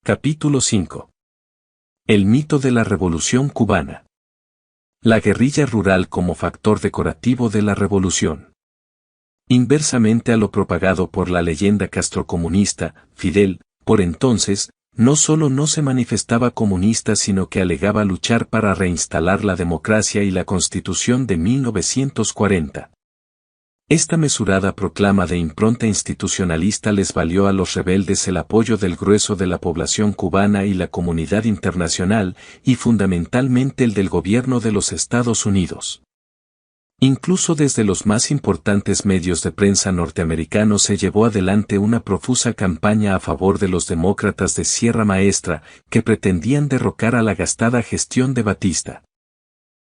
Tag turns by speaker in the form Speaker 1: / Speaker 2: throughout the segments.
Speaker 1: Capítulo 5. El mito de la Revolución cubana. La guerrilla rural como factor decorativo de la revolución. Inversamente a lo propagado por la leyenda castrocomunista, Fidel, por entonces, no solo no se manifestaba comunista sino que alegaba luchar para reinstalar la democracia y la Constitución de 1940. Esta mesurada proclama de impronta institucionalista les valió a los rebeldes el apoyo del grueso de la población cubana y la comunidad internacional, y fundamentalmente el del gobierno de los Estados Unidos. Incluso desde los más importantes medios de prensa norteamericanos se llevó adelante una profusa campaña a favor de los demócratas de Sierra Maestra, que pretendían derrocar a la gastada gestión de Batista.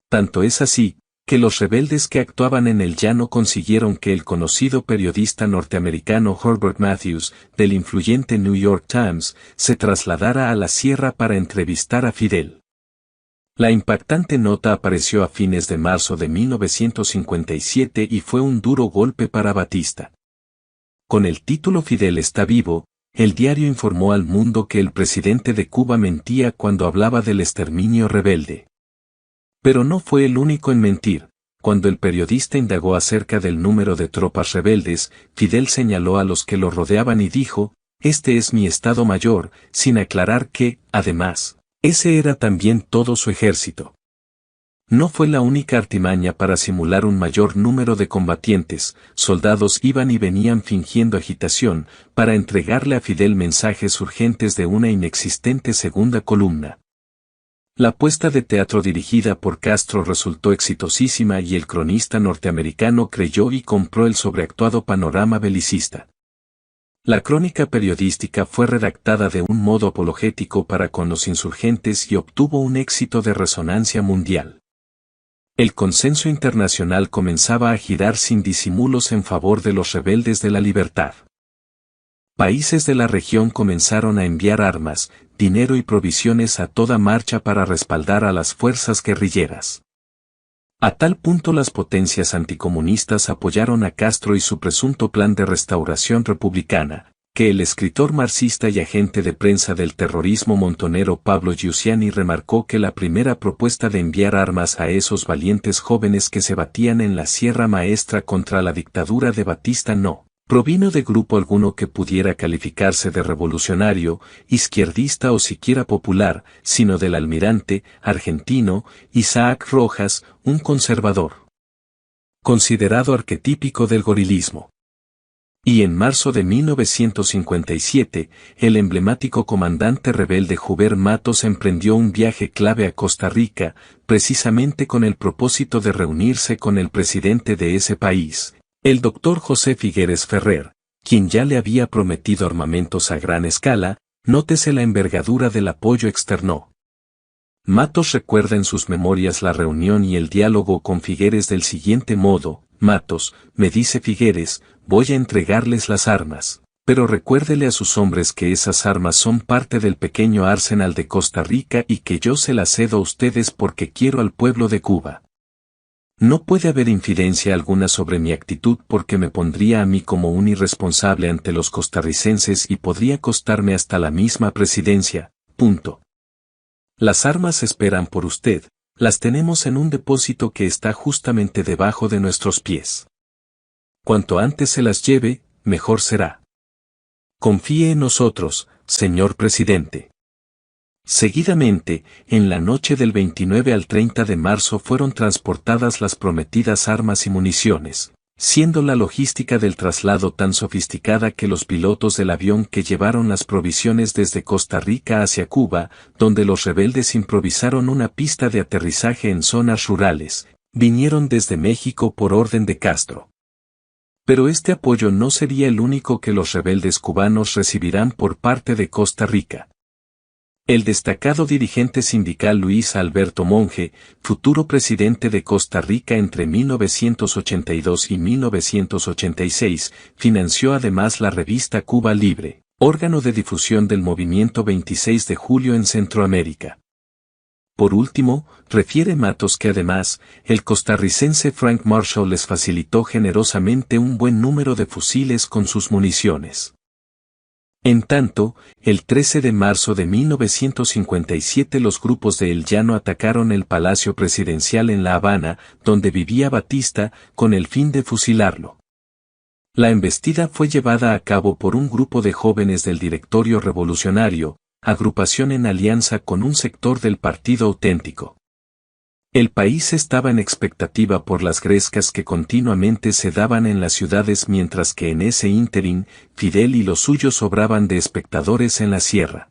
Speaker 1: Tanto es así, que los rebeldes que actuaban en el llano consiguieron que el conocido periodista norteamericano Herbert Matthews, del influyente New York Times, se trasladara a la sierra para entrevistar a Fidel. La impactante nota apareció a fines de marzo de 1957 y fue un duro golpe para Batista. Con el título Fidel está vivo, el diario informó al mundo que el presidente de Cuba mentía cuando hablaba del exterminio rebelde. Pero no fue el único en mentir. Cuando el periodista indagó acerca del número de tropas rebeldes, Fidel señaló a los que lo rodeaban y dijo, «Este es mi Estado Mayor», sin aclarar que, además, ese era también todo su ejército. No fue la única artimaña para simular un mayor número de combatientes, soldados iban y venían fingiendo agitación, para entregarle a Fidel mensajes urgentes de una inexistente segunda columna. La puesta de teatro dirigida por Castro resultó exitosísima y el cronista norteamericano creyó y compró el sobreactuado panorama belicista. La crónica periodística fue redactada de un modo apologético para con los insurgentes y obtuvo un éxito de resonancia mundial. El consenso internacional comenzaba a girar sin disimulos en favor de los rebeldes de la libertad. Países de la región comenzaron a enviar armas, dinero y provisiones a toda marcha para respaldar a las fuerzas guerrilleras. A tal punto las potencias anticomunistas apoyaron a Castro y su presunto plan de restauración republicana, que el escritor marxista y agente de prensa del terrorismo montonero Pablo Giussiani remarcó que la primera propuesta de enviar armas a esos valientes jóvenes que se batían en la Sierra Maestra contra la dictadura de Batista no provino de grupo alguno que pudiera calificarse de revolucionario, izquierdista o siquiera popular, sino del almirante, argentino, Isaac Rojas, un conservador, considerado arquetípico del gorilismo. Y en marzo de 1957, el emblemático comandante rebelde Juber Matos emprendió un viaje clave a Costa Rica, precisamente con el propósito de reunirse con el presidente de ese país, el doctor José Figueres Ferrer, quien ya le había prometido armamentos a gran escala. Nótese la envergadura del apoyo externo. Matos recuerda en sus memorias la reunión y el diálogo con Figueres del siguiente modo: «Matos, me dice Figueres, voy a entregarles las armas, pero recuérdele a sus hombres que esas armas son parte del pequeño arsenal de Costa Rica y que yo se las cedo a ustedes porque quiero al pueblo de Cuba. No puede haber infidencia alguna sobre mi actitud porque me pondría a mí como un irresponsable ante los costarricenses y podría costarme hasta la misma presidencia. Punto. Las armas esperan por usted, las tenemos en un depósito que está justamente debajo de nuestros pies. Cuanto antes se las lleve, mejor será. Confíe en nosotros, señor presidente». Seguidamente, en la noche del 29 al 30 de marzo fueron transportadas las prometidas armas y municiones, siendo la logística del traslado tan sofisticada que los pilotos del avión que llevaron las provisiones desde Costa Rica hacia Cuba, donde los rebeldes improvisaron una pista de aterrizaje en zonas rurales, vinieron desde México por orden de Castro. Pero este apoyo no sería el único que los rebeldes cubanos recibirán por parte de Costa Rica. El destacado dirigente sindical Luis Alberto Monge, futuro presidente de Costa Rica entre 1982 y 1986, financió además la revista Cuba Libre, órgano de difusión del movimiento 26 de julio en Centroamérica. Por último, refiere Matos que además, el costarricense Frank Marshall les facilitó generosamente un buen número de fusiles con sus municiones. En tanto, el 13 de marzo de 1957 los grupos de El Llano atacaron el Palacio Presidencial en La Habana, donde vivía Batista, con el fin de fusilarlo. La embestida fue llevada a cabo por un grupo de jóvenes del Directorio Revolucionario, agrupación en alianza con un sector del Partido Auténtico. El país estaba en expectativa por las grescas que continuamente se daban en las ciudades, mientras que en ese ínterin, Fidel y los suyos sobraban de espectadores en la sierra.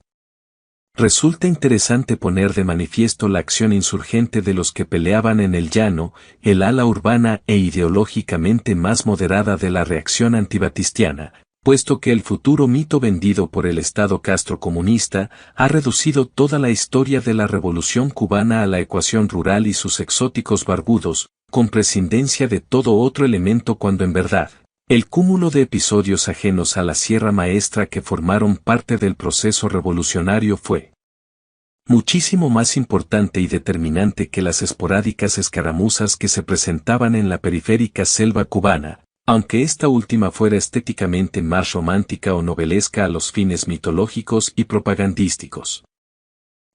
Speaker 1: Resulta interesante poner de manifiesto la acción insurgente de los que peleaban en el llano, el ala urbana e ideológicamente más moderada de la reacción antibatistiana, puesto que el futuro mito vendido por el Estado castrocomunista ha reducido toda la historia de la Revolución cubana a la ecuación rural y sus exóticos barbudos, con prescindencia de todo otro elemento, cuando en verdad, el cúmulo de episodios ajenos a la Sierra Maestra que formaron parte del proceso revolucionario fue muchísimo más importante y determinante que las esporádicas escaramuzas que se presentaban en la periférica selva cubana, aunque esta última fuera estéticamente más romántica o novelesca a los fines mitológicos y propagandísticos.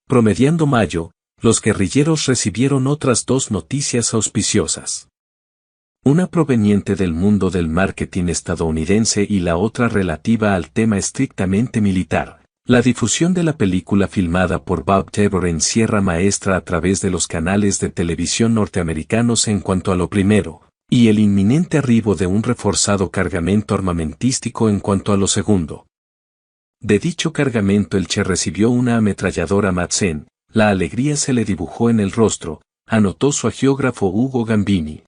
Speaker 1: Promediando mayo, los guerrilleros recibieron otras dos noticias auspiciosas. Una proveniente del mundo del marketing estadounidense y la otra relativa al tema estrictamente militar: la difusión de la película filmada por Bob Tabor en Sierra Maestra a través de los canales de televisión norteamericanos en cuanto a lo primero, y el inminente arribo de un reforzado cargamento armamentístico en cuanto a lo segundo. De dicho cargamento el Che recibió una ametralladora Madsen. La alegría se le dibujó en el rostro, anotó su agiógrafo Hugo Gambini.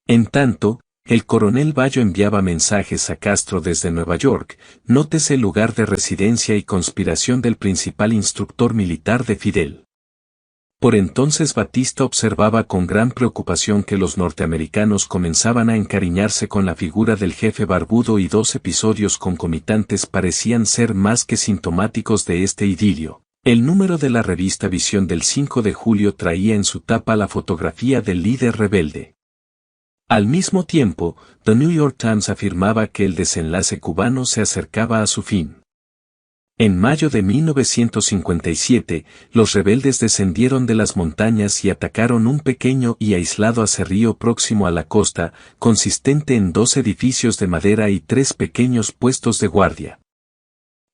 Speaker 1: En tanto, el coronel Bayo enviaba mensajes a Castro desde Nueva York: nótese el lugar de residencia y conspiración del principal instructor militar de Fidel. Por entonces Batista observaba con gran preocupación que los norteamericanos comenzaban a encariñarse con la figura del jefe barbudo, y dos episodios concomitantes parecían ser más que sintomáticos de este idilio. El número de la revista Visión del 5 de julio traía en su tapa la fotografía del líder rebelde. Al mismo tiempo, The New York Times afirmaba que el desenlace cubano se acercaba a su fin. En mayo de 1957, los rebeldes descendieron de las montañas y atacaron un pequeño y aislado aserrío próximo a la costa, consistente en 2 edificios de madera y 3 pequeños puestos de guardia.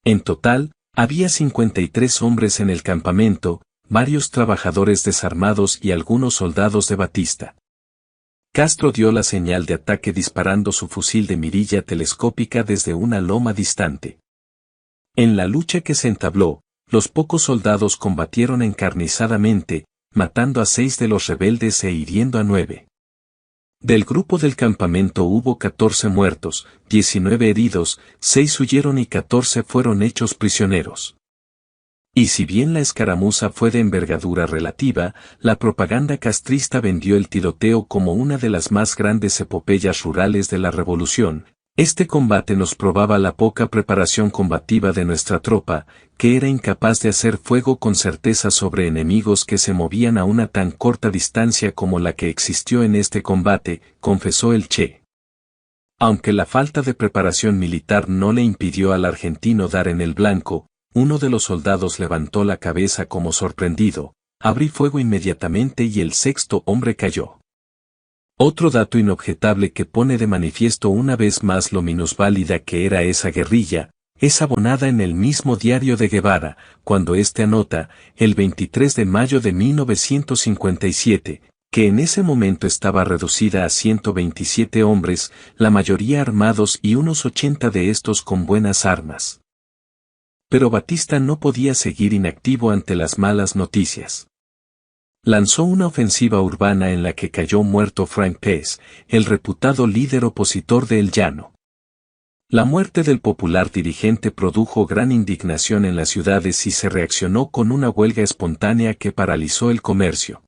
Speaker 1: En total, había 53 hombres en el campamento, varios trabajadores desarmados y algunos soldados de Batista. Castro dio la señal de ataque disparando su fusil de mirilla telescópica desde una loma distante. En la lucha que se entabló, los pocos soldados combatieron encarnizadamente, matando a 6 de los rebeldes e hiriendo a 9. Del grupo del campamento hubo 14 muertos, 19 heridos, 6 huyeron y 14 fueron hechos prisioneros. Y si bien la escaramuza fue de envergadura relativa, la propaganda castrista vendió el tiroteo como una de las más grandes epopeyas rurales de la revolución. Este combate nos probaba la poca preparación combativa de nuestra tropa, que era incapaz de hacer fuego con certeza sobre enemigos que se movían a una tan corta distancia como la que existió en este combate, confesó el Che. Aunque la falta de preparación militar no le impidió al argentino dar en el blanco, uno de los soldados levantó la cabeza como sorprendido: abrí fuego inmediatamente y el 6º hombre cayó. Otro dato inobjetable que pone de manifiesto una vez más lo minusválida que era esa guerrilla, es abonada en el mismo diario de Guevara, cuando éste anota, el 23 de mayo de 1957, que en ese momento estaba reducida a 127 hombres, la mayoría armados y unos 80 de estos con buenas armas. Pero Batista no podía seguir inactivo ante las malas noticias. Lanzó una ofensiva urbana en la que cayó muerto Frank Pez, el reputado líder opositor de El Llano. La muerte del popular dirigente produjo gran indignación en las ciudades y se reaccionó con una huelga espontánea que paralizó el comercio.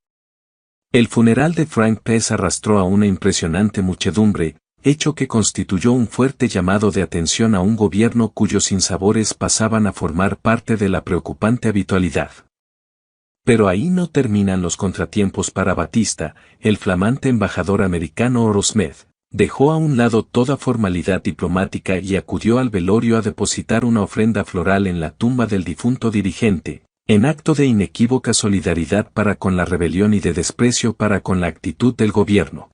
Speaker 1: El funeral de Frank Pez arrastró a una impresionante muchedumbre, hecho que constituyó un fuerte llamado de atención a un gobierno cuyos sinsabores pasaban a formar parte de la preocupante habitualidad. Pero ahí no terminan los contratiempos para Batista. El flamante embajador americano Oro Smith, Dejó a un lado toda formalidad diplomática y acudió al velorio a depositar una ofrenda floral en la tumba del difunto dirigente, en acto de inequívoca solidaridad para con la rebelión y de desprecio para con la actitud del gobierno.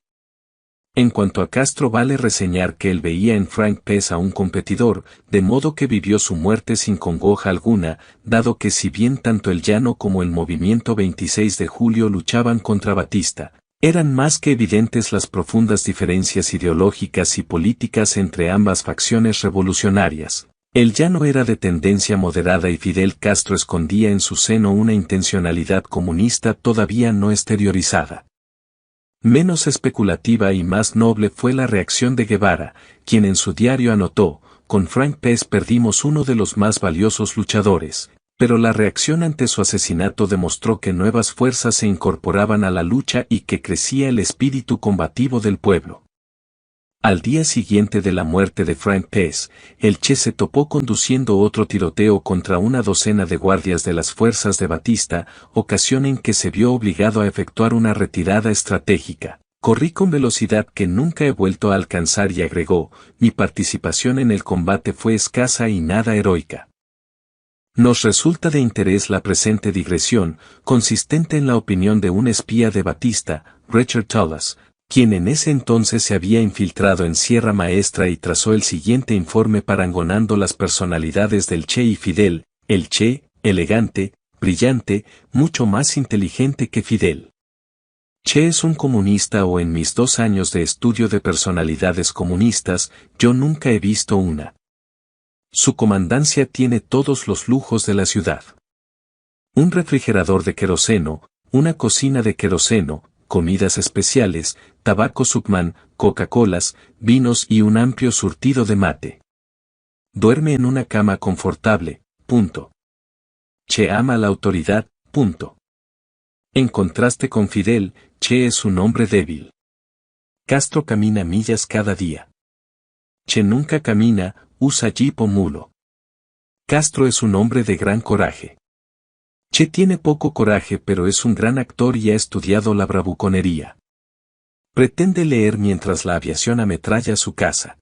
Speaker 1: En cuanto a Castro, vale reseñar que él veía en Frank Pez a un competidor, de modo que vivió su muerte sin congoja alguna, dado que si bien tanto el Llano como el Movimiento 26 de Julio luchaban contra Batista, eran más que evidentes las profundas diferencias ideológicas y políticas entre ambas facciones revolucionarias. El Llano era de tendencia moderada y Fidel Castro escondía en su seno una intencionalidad comunista todavía no exteriorizada. Menos especulativa y más noble fue la reacción de Guevara, quien en su diario anotó: con Frank Pez perdimos uno de los más valiosos luchadores, pero la reacción ante su asesinato demostró que nuevas fuerzas se incorporaban a la lucha y que crecía el espíritu combativo del pueblo. Al día siguiente de la muerte de Frank Pez, el Che se topó conduciendo otro tiroteo contra una docena de guardias de las fuerzas de Batista, ocasión en que se vio obligado a efectuar una retirada estratégica. Corrí con velocidad que nunca he vuelto a alcanzar y agregó: mi participación en el combate fue escasa y nada heroica. Nos resulta de interés la presente digresión, consistente en la opinión de un espía de Batista, Richard Tullas, quien en ese entonces se había infiltrado en Sierra Maestra y trazó el siguiente informe parangonando las personalidades del Che y Fidel: el Che, elegante, brillante, mucho más inteligente que Fidel. Che es un comunista, o en mis 2 años de estudio de personalidades comunistas, yo nunca he visto una. Su comandancia tiene todos los lujos de la ciudad. Un refrigerador de queroseno, una cocina de queroseno, comidas especiales, tabaco Subman, Coca-Colas, vinos y un amplio surtido de mate. Duerme en una cama confortable, punto. Che ama la autoridad, punto. En contraste con Fidel, Che es un hombre débil. Castro camina millas cada día. Che nunca camina, usa jeep o mulo. Castro es un hombre de gran coraje. Che tiene poco coraje, pero es un gran actor y ha estudiado la bravuconería. Pretende leer mientras la aviación ametralla su casa.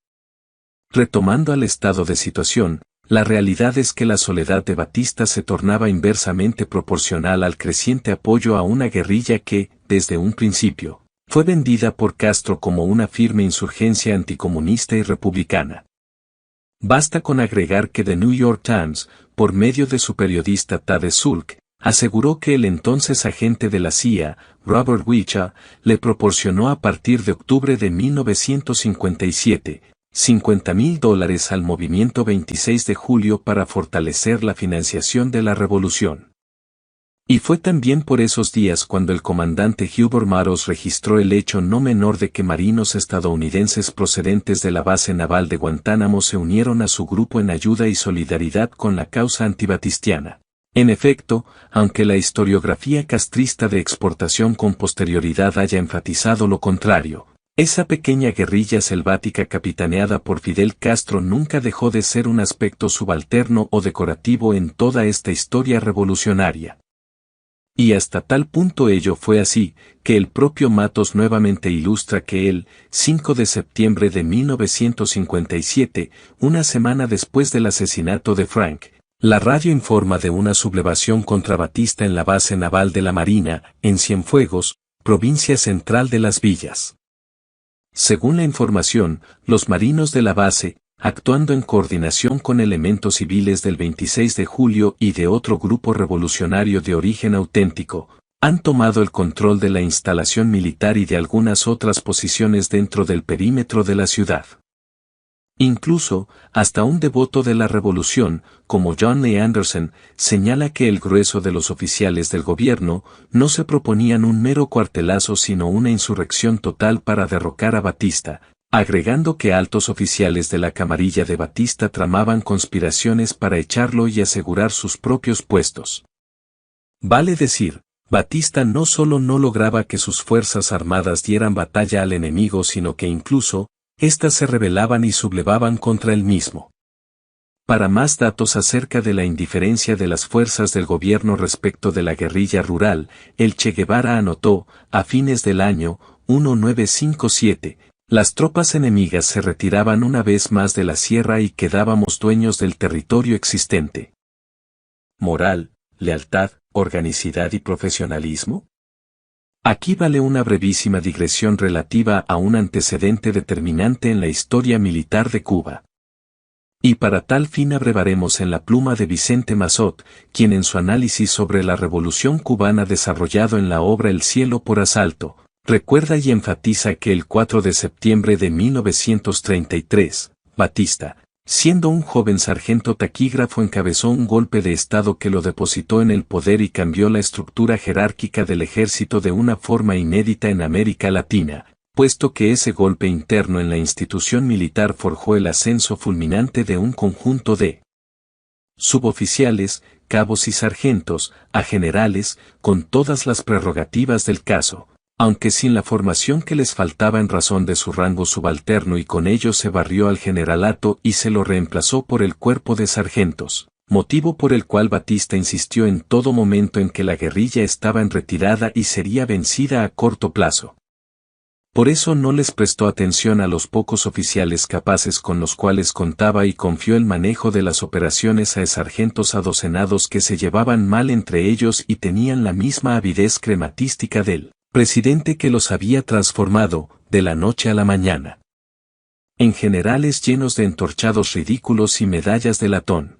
Speaker 1: Retomando al estado de situación, la realidad es que la soledad de Batista se tornaba inversamente proporcional al creciente apoyo a una guerrilla que, desde un principio, fue vendida por Castro como una firme insurgencia anticomunista y republicana. Basta con agregar que The New York Times, por medio de su periodista Tabe Sulk, aseguró que el entonces agente de la CIA, Robert Wicha, le proporcionó a partir de octubre de 1957, $50,000 al movimiento 26 de julio para fortalecer la financiación de la revolución. Y fue también por esos días cuando el comandante Hubert Maros registró el hecho no menor de que marinos estadounidenses procedentes de la base naval de Guantánamo se unieron a su grupo en ayuda y solidaridad con la causa antibatistiana. En efecto, aunque la historiografía castrista de exportación con posterioridad haya enfatizado lo contrario, esa pequeña guerrilla selvática capitaneada por Fidel Castro nunca dejó de ser un aspecto subalterno o decorativo en toda esta historia revolucionaria. Y hasta tal punto ello fue así, que el propio Matos nuevamente ilustra que el 5 de septiembre de 1957, una semana después del asesinato de Frank, la radio informa de una sublevación contra Batista en la base naval de la Marina, en Cienfuegos, provincia central de Las Villas. Según la información, los marinos de la base, actuando en coordinación con elementos civiles del 26 de julio y de otro grupo revolucionario de origen auténtico, han tomado el control de la instalación militar y de algunas otras posiciones dentro del perímetro de la ciudad. Incluso, hasta un devoto de la revolución, como John Lee Anderson, señala que el grueso de los oficiales del gobierno no se proponían un mero cuartelazo sino una insurrección total para derrocar a Batista, agregando que altos oficiales de la camarilla de Batista tramaban conspiraciones para echarlo y asegurar sus propios puestos. Vale decir, Batista no solo no lograba que sus fuerzas armadas dieran batalla al enemigo, sino que incluso, éstas se rebelaban y sublevaban contra él mismo. Para más datos acerca de la indiferencia de las fuerzas del gobierno respecto de la guerrilla rural, el Che Guevara anotó, a fines del año 1957, Las tropas enemigas se retiraban una vez más de la sierra y quedábamos dueños del territorio existente. Moral, lealtad, organicidad y profesionalismo. Aquí vale una brevísima digresión relativa a un antecedente determinante en la historia militar de Cuba. Y para tal fin abrevaremos en la pluma de Vicente Massot, quien en su análisis sobre la Revolución cubana desarrollado en la obra El cielo por asalto, recuerda y enfatiza que el 4 de septiembre de 1933, Batista, siendo un joven sargento taquígrafo, encabezó un golpe de Estado que lo depositó en el poder y cambió la estructura jerárquica del ejército de una forma inédita en América Latina, puesto que ese golpe interno en la institución militar forjó el ascenso fulminante de un conjunto de suboficiales, cabos y sargentos, a generales, con todas las prerrogativas del caso, aunque sin la formación que les faltaba en razón de su rango subalterno, y con ello se barrió al generalato y se lo reemplazó por el cuerpo de sargentos, motivo por el cual Batista insistió en todo momento en que la guerrilla estaba en retirada y sería vencida a corto plazo. Por eso no les prestó atención a los pocos oficiales capaces con los cuales contaba y confió el manejo de las operaciones a sargentos adocenados que se llevaban mal entre ellos y tenían la misma avidez crematística del presidente que los había transformado, de la noche a la mañana, en generales llenos de entorchados ridículos y medallas de latón.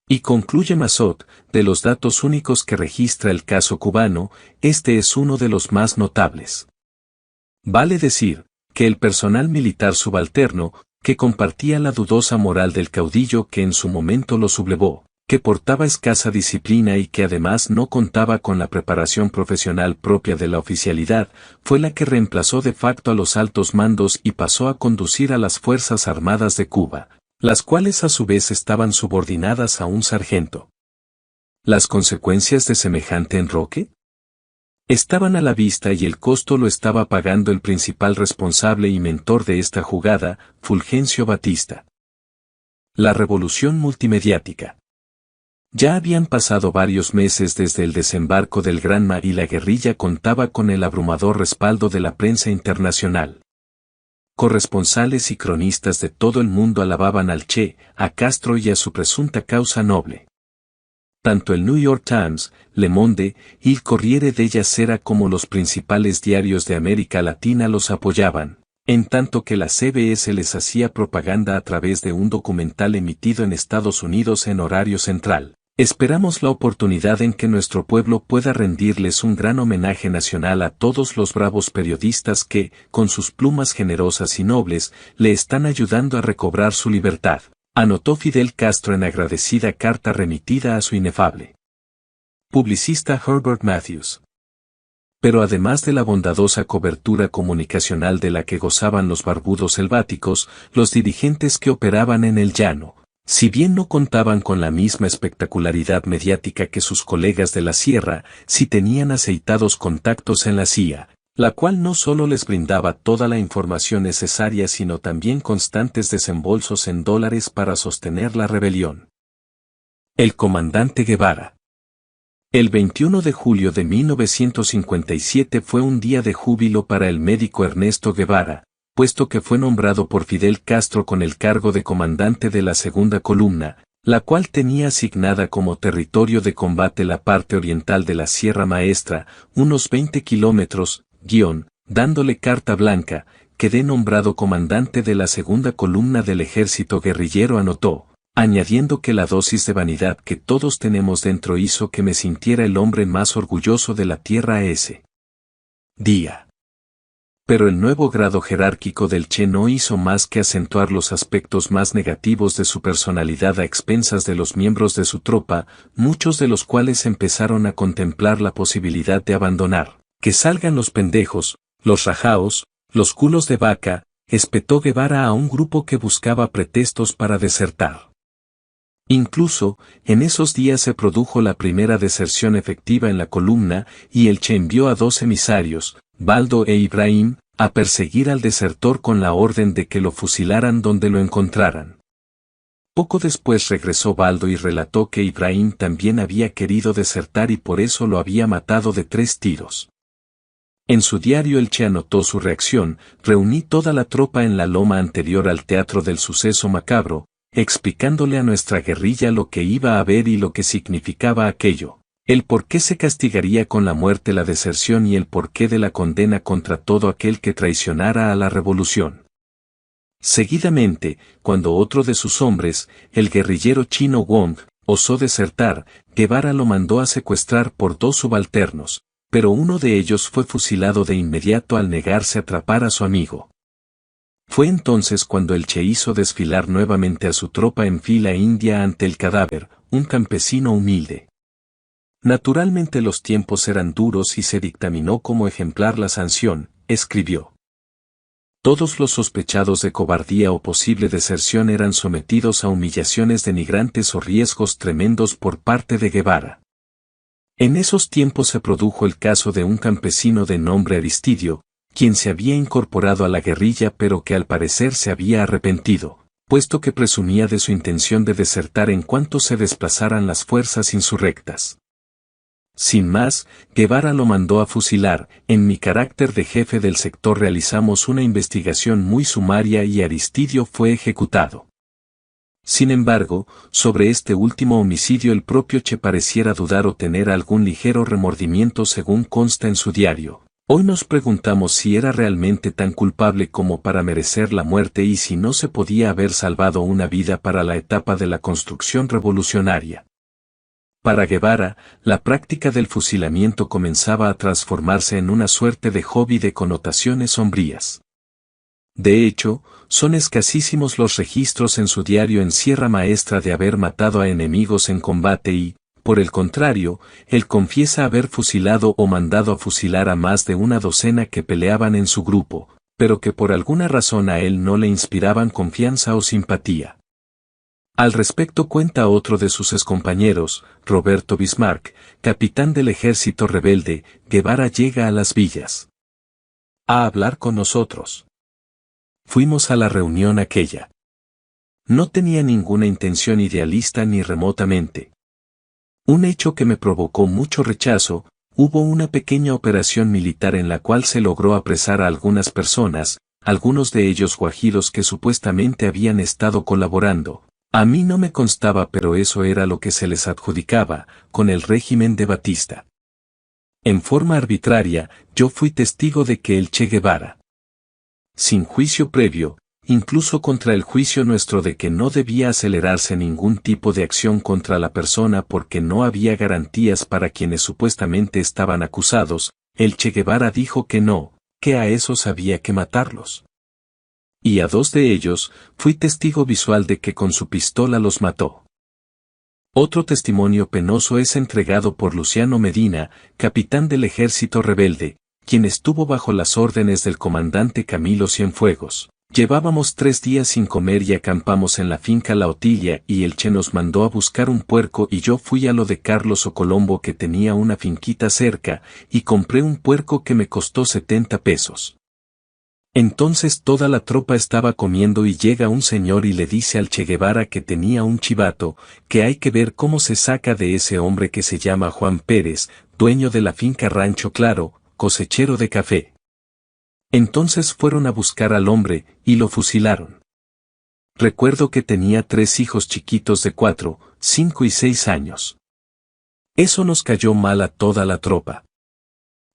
Speaker 1: Y concluye Massot, de los datos únicos que registra el caso cubano, este es uno de los más notables. Vale decir, que el personal militar subalterno, que compartía la dudosa moral del caudillo que en su momento lo sublevó, que portaba escasa disciplina y que además no contaba con la preparación profesional propia de la oficialidad, fue la que reemplazó de facto a los altos mandos y pasó a conducir a las Fuerzas Armadas de Cuba, las cuales a su vez estaban subordinadas a un sargento. ¿Las consecuencias de semejante enroque? Estaban a la vista y el costo lo estaba pagando el principal responsable y mentor de esta jugada, Fulgencio Batista. La revolución multimediática. Ya habían pasado varios meses desde el desembarco del Granma y la guerrilla contaba con el abrumador respaldo de la prensa internacional. Corresponsales y cronistas de todo el mundo alababan al Che, a Castro y a su presunta causa noble. Tanto el New York Times, Le Monde, y el Corriere della Sera como los principales diarios de América Latina los apoyaban, en tanto que la CBS les hacía propaganda a través de un documental emitido en Estados Unidos en horario central. Esperamos la oportunidad en que nuestro pueblo pueda rendirles un gran homenaje nacional a todos los bravos periodistas que, con sus plumas generosas y nobles, le están ayudando a recobrar su libertad, anotó Fidel Castro en agradecida carta remitida a su inefable publicista Herbert Matthews. Pero además de la bondadosa cobertura comunicacional de la que gozaban los barbudos selváticos, los dirigentes que operaban en el llano, si bien no contaban con la misma espectacularidad mediática que sus colegas de la sierra, sí tenían aceitados contactos en la CIA, la cual no solo les brindaba toda la información necesaria sino también constantes desembolsos en dólares para sostener la rebelión. El comandante Guevara. El 21 de julio de 1957 fue un día de júbilo para el médico Ernesto Guevara, puesto que fue nombrado por Fidel Castro con el cargo de comandante de la segunda columna, la cual tenía asignada como territorio de combate la parte oriental de la Sierra Maestra, unos 20 kilómetros, dándole carta blanca, quedé nombrado comandante de la segunda columna del ejército guerrillero, anotó, añadiendo que la dosis de vanidad que todos tenemos dentro hizo que me sintiera el hombre más orgulloso de la tierra ese día. Pero el nuevo grado jerárquico del Che no hizo más que acentuar los aspectos más negativos de su personalidad a expensas de los miembros de su tropa, muchos de los cuales empezaron a contemplar la posibilidad de abandonar. Que salgan los pendejos, los rajaos, los culos de vaca, espetó Guevara a un grupo que buscaba pretextos para desertar. Incluso, en esos días se produjo la primera deserción efectiva en la columna y el Che envió a 2 emisarios, Baldo e Ibrahim, a perseguir al desertor con la orden de que lo fusilaran donde lo encontraran. Poco después regresó Baldo y relató que Ibrahim también había querido desertar y por eso lo había matado de 3 tiros. En su diario el Che anotó su reacción: reuní toda la tropa en la loma anterior al teatro del suceso macabro, explicándole a nuestra guerrilla lo que iba a haber y lo que significaba aquello, el por qué se castigaría con la muerte la deserción y el porqué de la condena contra todo aquel que traicionara a la revolución. Seguidamente, cuando otro de sus hombres, el guerrillero chino Wong, osó desertar, Guevara lo mandó a secuestrar por 2 subalternos, pero uno de ellos fue fusilado de inmediato al negarse a atrapar a su amigo. Fue entonces cuando el Che hizo desfilar nuevamente a su tropa en fila india ante el cadáver, un campesino humilde. Naturalmente los tiempos eran duros y se dictaminó como ejemplar la sanción, escribió. Todos los sospechados de cobardía o posible deserción eran sometidos a humillaciones denigrantes o riesgos tremendos por parte de Guevara. En esos tiempos se produjo el caso de un campesino de nombre Aristidio, quien se había incorporado a la guerrilla pero que al parecer se había arrepentido, puesto que presumía de su intención de desertar en cuanto se desplazaran las fuerzas insurrectas. Sin más, Guevara lo mandó a fusilar. En mi carácter de jefe del sector realizamos una investigación muy sumaria y Aristidio fue ejecutado. Sin embargo, sobre este último homicidio el propio Che pareciera dudar o tener algún ligero remordimiento según consta en su diario. Hoy nos preguntamos si era realmente tan culpable como para merecer la muerte y si no se podía haber salvado una vida para la etapa de la construcción revolucionaria. Para Guevara, la práctica del fusilamiento comenzaba a transformarse en una suerte de hobby de connotaciones sombrías. De hecho, son escasísimos los registros en su diario en Sierra Maestra de haber matado a enemigos en combate y, por el contrario, él confiesa haber fusilado o mandado a fusilar a más de una docena que peleaban en su grupo, pero que por alguna razón a él no le inspiraban confianza o simpatía. Al respecto cuenta otro de sus excompañeros, Roberto Bismarck, capitán del ejército rebelde: Guevara llega a las villas a hablar con nosotros. Fuimos a la reunión aquella. No tenía ninguna intención idealista ni remotamente. Un hecho que me provocó mucho rechazo: hubo una pequeña operación militar en la cual se logró apresar a algunas personas, algunos de ellos guajiros que supuestamente habían estado colaborando. A mí no me constaba, pero eso era lo que se les adjudicaba, con el régimen de Batista. En forma arbitraria, yo fui testigo de que el Che Guevara, sin juicio previo, incluso contra el juicio nuestro de que no debía acelerarse ningún tipo de acción contra la persona porque no había garantías para quienes supuestamente estaban acusados, el Che Guevara dijo que no, que a esos había que matarlos. Y a 2 de ellos, fui testigo visual de que con su pistola los mató. Otro testimonio penoso es entregado por Luciano Medina, capitán del ejército rebelde, quien estuvo bajo las órdenes del comandante Camilo Cienfuegos. Llevábamos 3 días sin comer y acampamos en la finca La Otilla y el Che nos mandó a buscar un puerco y yo fui a lo de Carlos Ocolombo que tenía una finquita cerca y compré un puerco que me costó 70 pesos. Entonces toda la tropa estaba comiendo y llega un señor y le dice al Che Guevara que tenía un chivato, que hay que ver cómo se saca de ese hombre que se llama Juan Pérez, dueño de la finca Rancho Claro, cosechero de café. Entonces fueron a buscar al hombre, y lo fusilaron. Recuerdo que tenía 3 hijos chiquitos de 4, 5 y 6 años. Eso nos cayó mal a toda la tropa.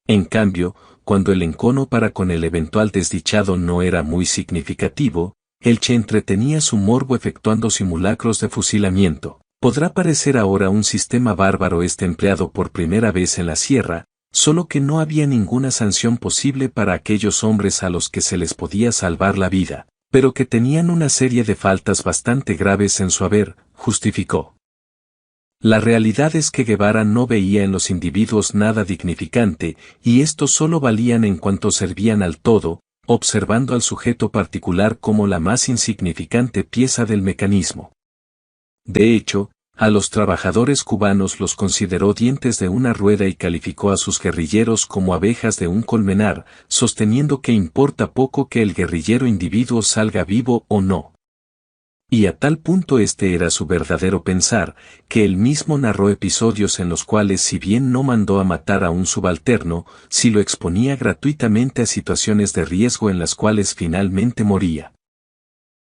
Speaker 1: En cambio, cuando el encono para con el eventual desdichado no era muy significativo, el Che entretenía su morbo efectuando simulacros de fusilamiento. Podrá parecer ahora un sistema bárbaro este empleado por primera vez en la sierra, solo que no había ninguna sanción posible para aquellos hombres a los que se les podía salvar la vida, pero que tenían una serie de faltas bastante graves en su haber, justificó. La realidad es que Guevara no veía en los individuos nada dignificante, y estos solo valían en cuanto servían al todo, observando al sujeto particular como la más insignificante pieza del mecanismo. De hecho, a los trabajadores cubanos los consideró dientes de una rueda y calificó a sus guerrilleros como abejas de un colmenar, sosteniendo que importa poco que el guerrillero individuo salga vivo o no. Y a tal punto este era su verdadero pensar, que él mismo narró episodios en los cuales si bien no mandó a matar a un subalterno, sí lo exponía gratuitamente a situaciones de riesgo en las cuales finalmente moría.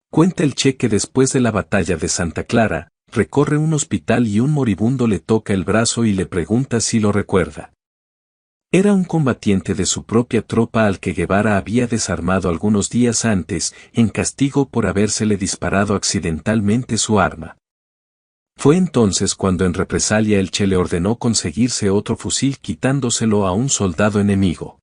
Speaker 1: Cuenta el Che que después de la batalla de Santa Clara, recorre un hospital y un moribundo le toca el brazo y le pregunta si lo recuerda. Era un combatiente de su propia tropa al que Guevara había desarmado algunos días antes, en castigo por habérsele disparado accidentalmente su arma. Fue entonces cuando en represalia el Che le ordenó conseguirse otro fusil quitándoselo a un soldado enemigo.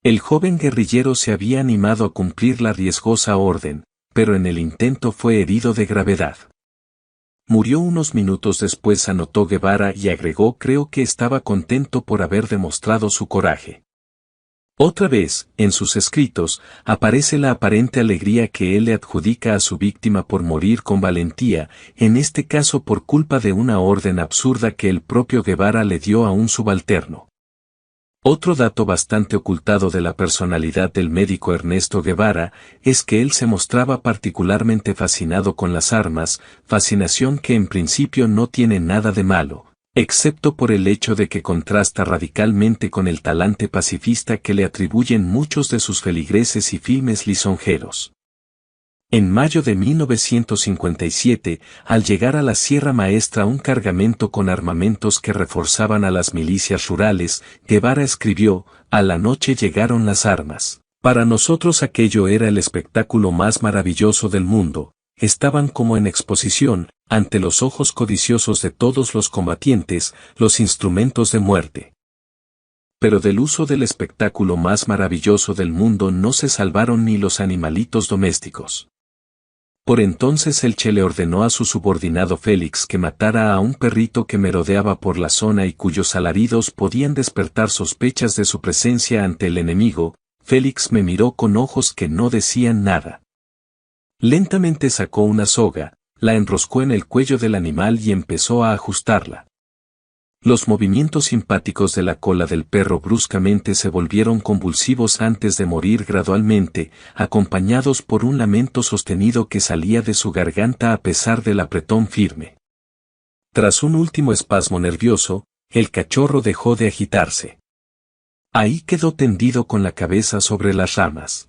Speaker 1: El joven guerrillero se había animado a cumplir la riesgosa orden, pero en el intento fue herido de gravedad. Murió unos minutos después, anotó Guevara, y agregó: creo que estaba contento por haber demostrado su coraje. Otra vez, en sus escritos, aparece la aparente alegría que él le adjudica a su víctima por morir con valentía, en este caso por culpa de una orden absurda que el propio Guevara le dio a un subalterno. Otro dato bastante ocultado de la personalidad del médico Ernesto Guevara es que él se mostraba particularmente fascinado con las armas, fascinación que en principio no tiene nada de malo, excepto por el hecho de que contrasta radicalmente con el talante pacifista que le atribuyen muchos de sus feligreses y filmes lisonjeros. En mayo de 1957, al llegar a la Sierra Maestra un cargamento con armamentos que reforzaban a las milicias rurales, Guevara escribió: a la noche llegaron las armas. Para nosotros aquello era el espectáculo más maravilloso del mundo, estaban como en exposición, ante los ojos codiciosos de todos los combatientes, los instrumentos de muerte. Pero del uso del espectáculo más maravilloso del mundo no se salvaron ni los animalitos domésticos. Por entonces el Che le ordenó a su subordinado Félix que matara a un perrito que merodeaba por la zona y cuyos alaridos podían despertar sospechas de su presencia ante el enemigo. Félix me miró con ojos que no decían nada. Lentamente sacó una soga, la enroscó en el cuello del animal y empezó a ajustarla. Los movimientos simpáticos de la cola del perro bruscamente se volvieron convulsivos antes de morir gradualmente, acompañados por un lamento sostenido que salía de su garganta a pesar del apretón firme. Tras un último espasmo nervioso, el cachorro dejó de agitarse. Ahí quedó tendido con la cabeza sobre las ramas.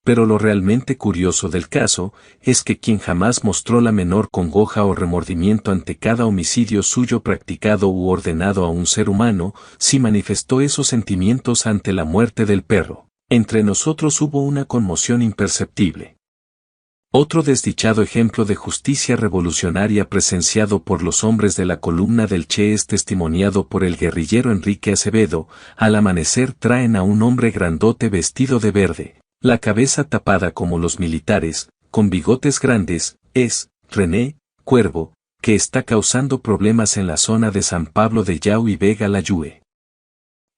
Speaker 1: Pero lo realmente curioso del caso es que quien jamás mostró la menor congoja o remordimiento ante cada homicidio suyo practicado u ordenado a un ser humano, sí manifestó esos sentimientos ante la muerte del perro. Entre nosotros hubo una conmoción imperceptible. Otro desdichado ejemplo de justicia revolucionaria presenciado por los hombres de la columna del Che es testimoniado por el guerrillero Enrique Acevedo. Al amanecer traen a un hombre grandote vestido de verde, la cabeza tapada como los militares, con bigotes grandes. Es René Cuervo, que está causando problemas en la zona de San Pablo de Yau y Vega Layue.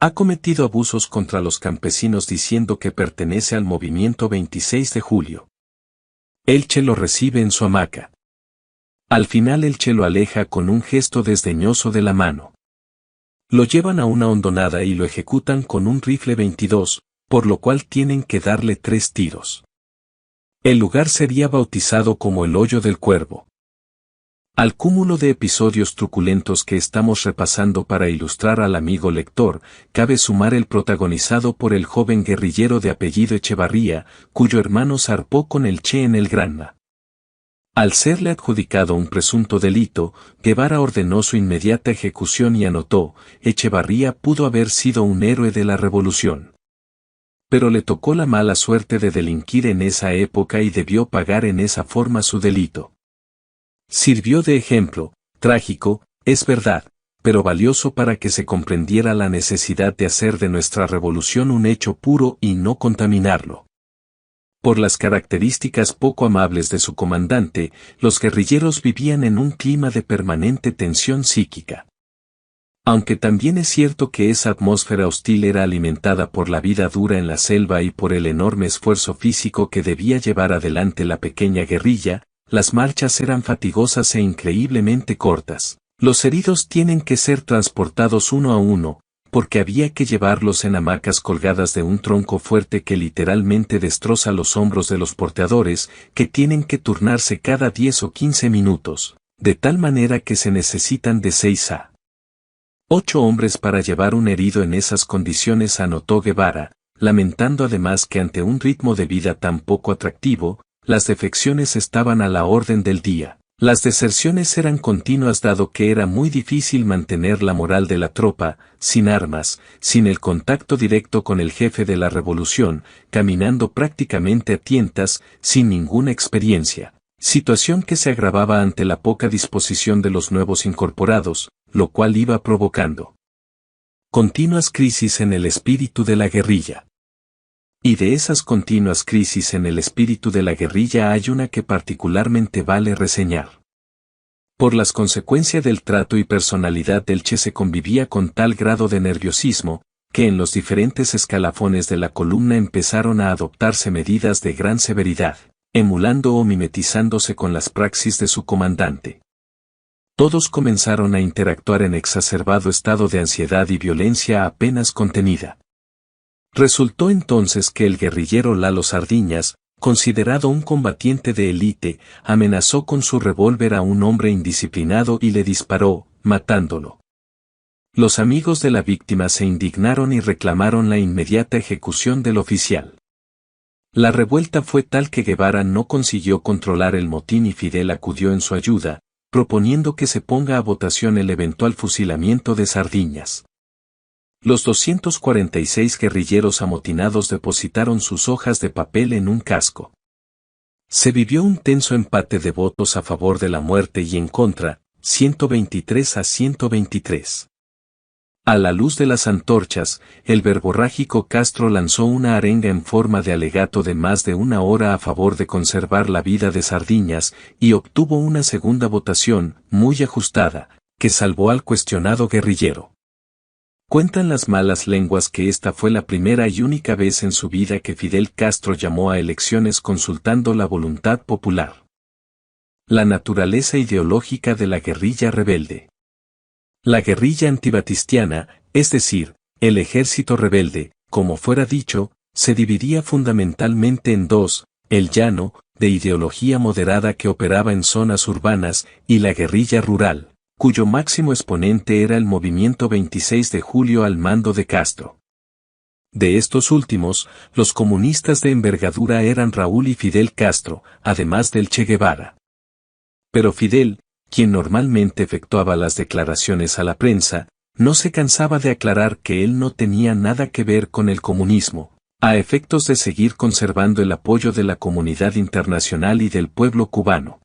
Speaker 1: Ha cometido abusos contra los campesinos diciendo que pertenece al movimiento 26 de julio. El Che lo recibe en su hamaca. Al final el Che lo aleja con un gesto desdeñoso de la mano. Lo llevan a una hondonada y lo ejecutan con un rifle 22, por lo cual tienen que darle 3 tiros. El lugar sería bautizado como el Hoyo del Cuervo. Al cúmulo de episodios truculentos que estamos repasando para ilustrar al amigo lector, cabe sumar el protagonizado por el joven guerrillero de apellido Echevarría, cuyo hermano zarpó con el Che en el Granma. Al serle adjudicado un presunto delito, Guevara ordenó su inmediata ejecución y anotó: Echevarría pudo haber sido un héroe de la revolución. Pero le tocó la mala suerte de delinquir en esa época y debió pagar en esa forma su delito. Sirvió de ejemplo, trágico, es verdad, pero valioso para que se comprendiera la necesidad de hacer de nuestra revolución un hecho puro y no contaminarlo. Por las características poco amables de su comandante, los guerrilleros vivían en un clima de permanente tensión psíquica. Aunque también es cierto que esa atmósfera hostil era alimentada por la vida dura en la selva y por el enorme esfuerzo físico que debía llevar adelante la pequeña guerrilla, las marchas eran fatigosas e increíblemente cortas. Los heridos tienen que ser transportados uno a uno, porque había que llevarlos en hamacas colgadas de un tronco fuerte que literalmente destroza los hombros de los porteadores, que tienen que turnarse cada 10 o 15 minutos, de tal manera que se necesitan de 6 a 8 hombres para llevar un herido en esas condiciones, anotó Guevara, lamentando además que ante un ritmo de vida tan poco atractivo, las defecciones estaban a la orden del día. Las deserciones eran continuas dado que era muy difícil mantener la moral de la tropa, sin armas, sin el contacto directo con el jefe de la revolución, caminando prácticamente a tientas, sin ninguna experiencia. Situación que se agravaba ante la poca disposición de los nuevos incorporados, lo cual iba provocando continuas crisis en el espíritu de la guerrilla. Y de esas continuas crisis en el espíritu de la guerrilla hay una que particularmente vale reseñar. Por las consecuencias del trato y personalidad del Che se convivía con tal grado de nerviosismo, que en los diferentes escalafones de la columna empezaron a adoptarse medidas de gran severidad, emulando o mimetizándose con las praxis de su comandante. Todos comenzaron a interactuar en exacerbado estado de ansiedad y violencia apenas contenida. Resultó entonces que el guerrillero Lalo Sardiñas, considerado un combatiente de élite, amenazó con su revólver a un hombre indisciplinado y le disparó, matándolo. Los amigos de la víctima se indignaron y reclamaron la inmediata ejecución del oficial. La revuelta fue tal que Guevara no consiguió controlar el motín y Fidel acudió en su ayuda, proponiendo que se ponga a votación el eventual fusilamiento de Sardiñas. Los 246 guerrilleros amotinados depositaron sus hojas de papel en un casco. Se vivió un tenso empate de votos a favor de la muerte y en contra, 123 a 123. A la luz de las antorchas, el verborrágico Castro lanzó una arenga en forma de alegato de más de una hora a favor de conservar la vida de Sardiñas y obtuvo una segunda votación, muy ajustada, que salvó al cuestionado guerrillero. Cuentan las malas lenguas que esta fue la primera y única vez en su vida que Fidel Castro llamó a elecciones consultando la voluntad popular. La naturaleza ideológica de la guerrilla rebelde. La guerrilla antibatistiana, es decir, el ejército rebelde, como fuera dicho, se dividía fundamentalmente en dos: el llano, de ideología moderada que operaba en zonas urbanas, y la guerrilla rural, cuyo máximo exponente era el movimiento 26 de julio al mando de Castro. De estos últimos, los comunistas de envergadura eran Raúl y Fidel Castro, además del Che Guevara. Pero Fidel, quien normalmente efectuaba las declaraciones a la prensa, no se cansaba de aclarar que él no tenía nada que ver con el comunismo, a efectos de seguir conservando el apoyo de la comunidad internacional y del pueblo cubano.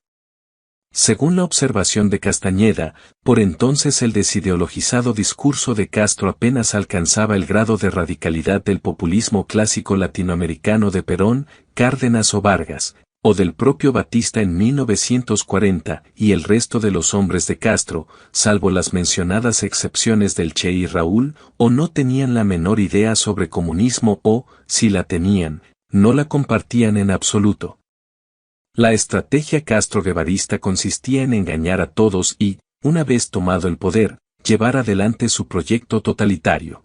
Speaker 1: Según la observación de Castañeda, por entonces el desideologizado discurso de Castro apenas alcanzaba el grado de radicalidad del populismo clásico latinoamericano de Perón, Cárdenas o Vargas, o del propio Batista en 1940, y el resto de los hombres de Castro, salvo las mencionadas excepciones del Che y Raúl, o no tenían la menor idea sobre comunismo o, si la tenían, no la compartían en absoluto. La estrategia castro-guevarista consistía en engañar a todos y, una vez tomado el poder, llevar adelante su proyecto totalitario.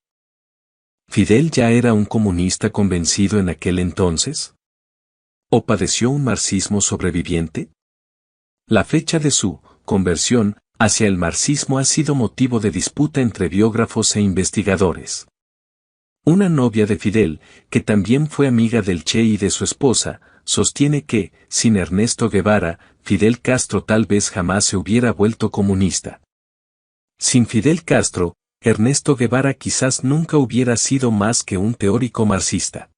Speaker 1: ¿Fidel ya era un comunista convencido en aquel entonces? ¿O padeció un marxismo sobreviviente? La fecha de su conversión hacia el marxismo ha sido motivo de disputa entre biógrafos e investigadores. Una novia de Fidel, que también fue amiga del Che y de su esposa, sostiene que, sin Ernesto Guevara, Fidel Castro tal vez jamás se hubiera vuelto comunista. Sin Fidel Castro, Ernesto Guevara quizás nunca hubiera sido más que un teórico marxista.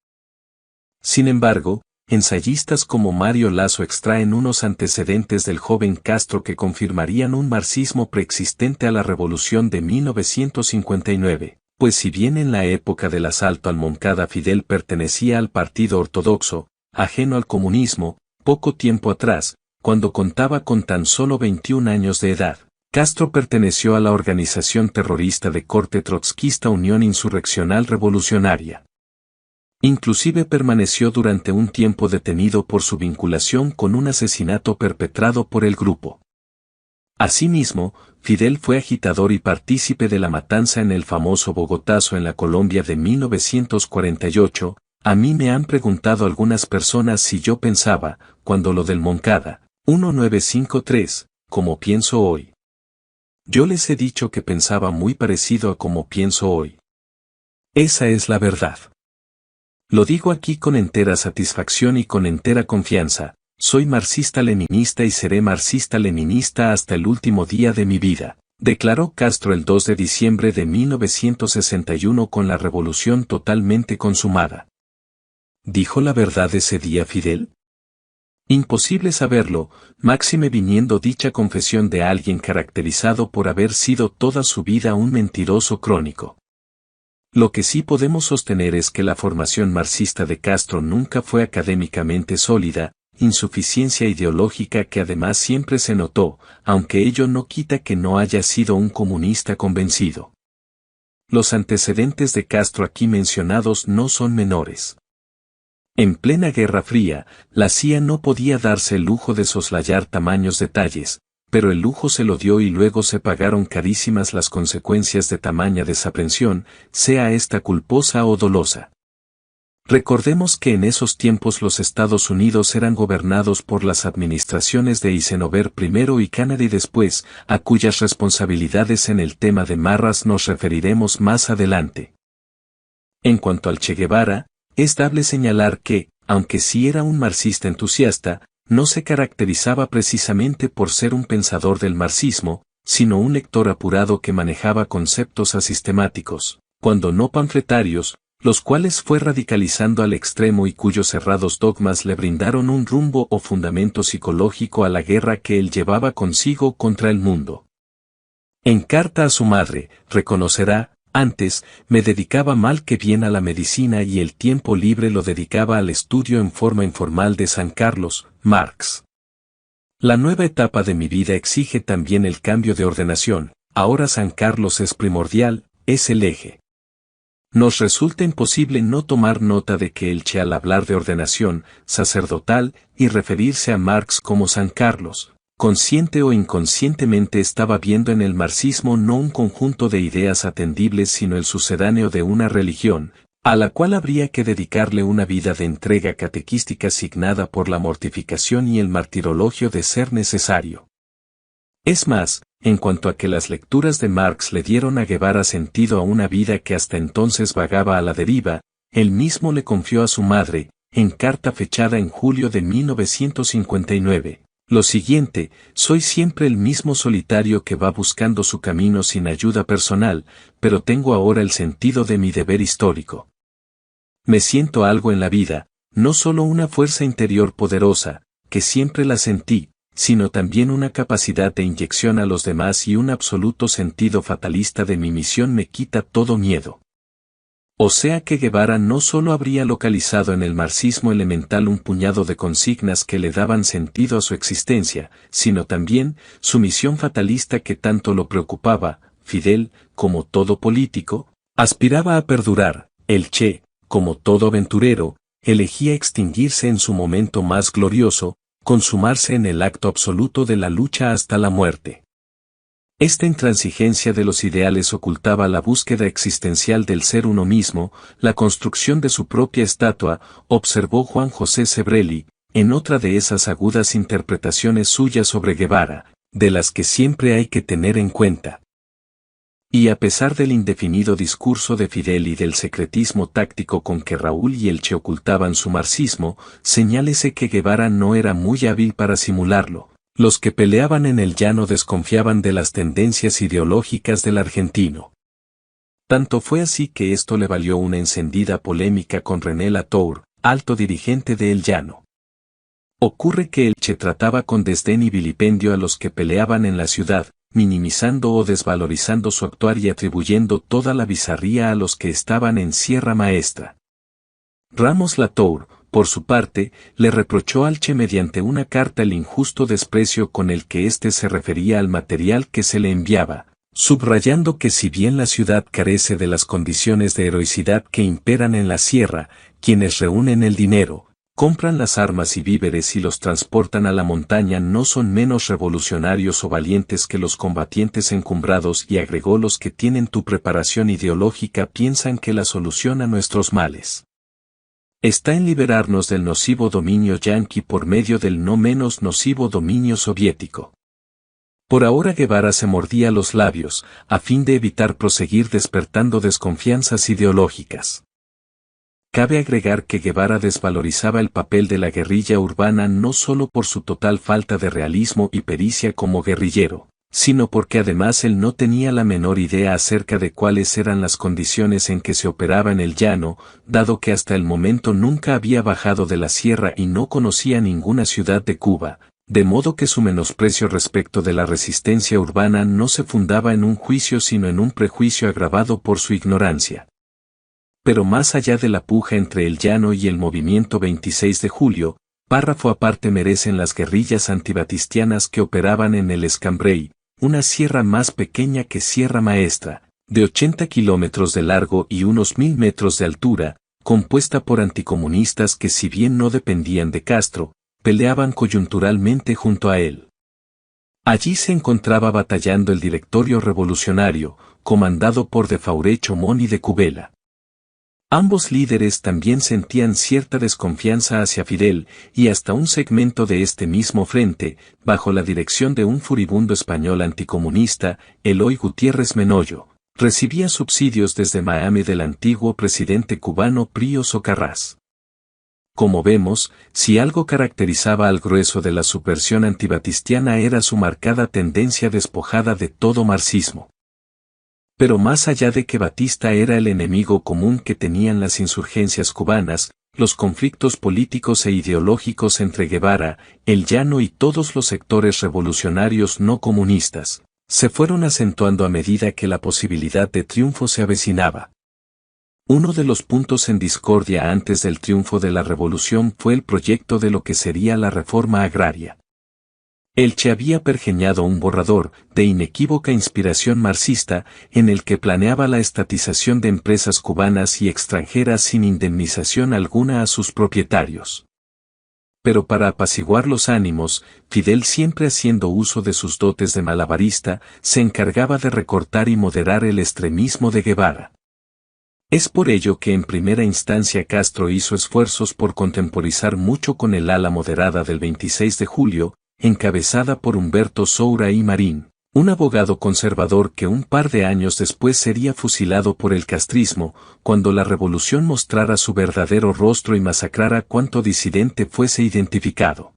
Speaker 1: Sin embargo, ensayistas como Mario Lasso extraen unos antecedentes del joven Castro que confirmarían un marxismo preexistente a la revolución de 1959, pues si bien en la época del asalto al Moncada Fidel pertenecía al Partido Ortodoxo, ajeno al comunismo, poco tiempo atrás, cuando contaba con tan solo 21 años de edad, Castro perteneció a la organización terrorista de corte trotskista Unión Insurreccional Revolucionaria. Inclusive permaneció durante un tiempo detenido por su vinculación con un asesinato perpetrado por el grupo. Asimismo, Fidel fue agitador y partícipe de la matanza en el famoso Bogotazo en la Colombia de 1948, a mí me han preguntado algunas personas si yo pensaba, cuando lo del Moncada, 1953, como pienso hoy. Yo les he dicho que pensaba muy parecido a como pienso hoy. Esa es la verdad. Lo digo aquí con entera satisfacción y con entera confianza, soy marxista-leninista y seré marxista-leninista hasta el último día de mi vida, declaró Castro el 2 de diciembre de 1961 con la revolución totalmente consumada. ¿Dijo la verdad ese día Fidel? Imposible saberlo, máxime viniendo dicha confesión de alguien caracterizado por haber sido toda su vida un mentiroso crónico. Lo que sí podemos sostener es que la formación marxista de Castro nunca fue académicamente sólida, insuficiencia ideológica que además siempre se notó, aunque ello no quita que no haya sido un comunista convencido. Los antecedentes de Castro aquí mencionados no son menores. En plena Guerra Fría, la CIA no podía darse el lujo de soslayar tamaños detalles, pero el lujo se lo dio y luego se pagaron carísimas las consecuencias de tamaña desaprensión, sea esta culposa o dolosa. Recordemos que en esos tiempos los Estados Unidos eran gobernados por las administraciones de Eisenhower primero y Kennedy después, a cuyas responsabilidades en el tema de Marras nos referiremos más adelante. En cuanto al Che Guevara, es dable señalar que, aunque sí era un marxista entusiasta, no se caracterizaba precisamente por ser un pensador del marxismo, sino un lector apurado que manejaba conceptos asistemáticos, cuando no panfletarios, los cuales fue radicalizando al extremo y cuyos cerrados dogmas le brindaron un rumbo o fundamento psicológico a la guerra que él llevaba consigo contra el mundo. En carta a su madre, reconocerá, antes, me dedicaba mal que bien a la medicina y el tiempo libre lo dedicaba al estudio en forma informal de San Carlos, Marx. La nueva etapa de mi vida exige también el cambio de ordenación, ahora San Carlos es primordial, es el eje. Nos resulta imposible no tomar nota de que el Che al hablar de ordenación sacerdotal y referirse a Marx como San Carlos, consciente o inconscientemente estaba viendo en el marxismo no un conjunto de ideas atendibles sino el sucedáneo de una religión, a la cual habría que dedicarle una vida de entrega catequística signada por la mortificación y el martirologio de ser necesario. Es más, en cuanto a que las lecturas de Marx le dieron a Guevara sentido a una vida que hasta entonces vagaba a la deriva, él mismo le confió a su madre, en carta fechada en julio de 1959. Lo siguiente, soy siempre el mismo solitario que va buscando su camino sin ayuda personal, pero tengo ahora el sentido de mi deber histórico. Me siento algo en la vida, no solo una fuerza interior poderosa, que siempre la sentí, sino también una capacidad de inyección a los demás y un absoluto sentido fatalista de mi misión me quita todo miedo. O sea que Guevara no solo habría localizado en el marxismo elemental un puñado de consignas que le daban sentido a su existencia, sino también su misión fatalista que tanto lo preocupaba. Fidel, como todo político, aspiraba a perdurar. El Che, como todo aventurero, elegía extinguirse en su momento más glorioso, consumarse en el acto absoluto de la lucha hasta la muerte. Esta intransigencia de los ideales ocultaba la búsqueda existencial del ser uno mismo, la construcción de su propia estatua, observó Juan José Sebrelli, en otra de esas agudas interpretaciones suyas sobre Guevara, de las que siempre hay que tener en cuenta. Y a pesar del indefinido discurso de Fidel y del secretismo táctico con que Raúl y el Che ocultaban su marxismo, señálese que Guevara no era muy hábil para simularlo. Los que peleaban en el llano desconfiaban de las tendencias ideológicas del argentino. Tanto fue así que esto le valió una encendida polémica con René Latour, alto dirigente de El Llano. Ocurre que el Che trataba con desdén y vilipendio a los que peleaban en la ciudad, minimizando o desvalorizando su actuar y atribuyendo toda la bizarría a los que estaban en Sierra Maestra. Ramos Latour, por su parte, le reprochó al Che mediante una carta el injusto desprecio con el que éste se refería al material que se le enviaba, subrayando que si bien la ciudad carece de las condiciones de heroicidad que imperan en la sierra, quienes reúnen el dinero, Compran las armas y víveres y los transportan a la montaña, no son menos revolucionarios o valientes que los combatientes encumbrados, y agregó: los que tienen tu preparación ideológica piensan que la solución a nuestros males está en liberarnos del nocivo dominio yanqui por medio del no menos nocivo dominio soviético. Por ahora Guevara se mordía los labios, a fin de evitar proseguir despertando desconfianzas ideológicas. Cabe agregar que Guevara desvalorizaba el papel de la guerrilla urbana no solo por su total falta de realismo y pericia como guerrillero, sino porque además él no tenía la menor idea acerca de cuáles eran las condiciones en que se operaba en el llano, dado que hasta el momento nunca había bajado de la sierra y no conocía ninguna ciudad de Cuba, de modo que su menosprecio respecto de la resistencia urbana no se fundaba en un juicio sino en un prejuicio agravado por su ignorancia. Pero más allá de la puja entre el llano y el movimiento 26 de julio, párrafo aparte merecen las guerrillas antibatistianas que operaban en el Escambray, una sierra más pequeña que Sierra Maestra, de 80 kilómetros de largo y unos 1000 metros de altura, compuesta por anticomunistas que, si bien no dependían de Castro, peleaban coyunturalmente junto a él. Allí se encontraba batallando el Directorio Revolucionario, comandado por de Fauré Chomón y de Cubela. Ambos líderes también sentían cierta desconfianza hacia Fidel, y hasta un segmento de este mismo frente, bajo la dirección de un furibundo español anticomunista, Eloy Gutiérrez Menoyo, recibía subsidios desde Miami del antiguo presidente cubano Pío Socarrás. Como vemos, si algo caracterizaba al grueso de la subversión antibatistiana era su marcada tendencia despojada de todo marxismo. Pero más allá de que Batista era el enemigo común que tenían las insurgencias cubanas, los conflictos políticos e ideológicos entre Guevara, el Llano y todos los sectores revolucionarios no comunistas, se fueron acentuando a medida que la posibilidad de triunfo se avecinaba. Uno de los puntos en discordia antes del triunfo de la revolución fue el proyecto de lo que sería la reforma agraria. El Che había pergeñado un borrador, de inequívoca inspiración marxista, en el que planeaba la estatización de empresas cubanas y extranjeras sin indemnización alguna a sus propietarios. Pero para apaciguar los ánimos, Fidel, siempre haciendo uso de sus dotes de malabarista, se encargaba de recortar y moderar el extremismo de Guevara. Es por ello que en primera instancia Castro hizo esfuerzos por contemporizar mucho con el ala moderada del 26 de julio, encabezada por Humberto Soura y Marín, un abogado conservador que un par de años después sería fusilado por el castrismo, cuando la revolución mostrara su verdadero rostro y masacrara cuanto disidente fuese identificado.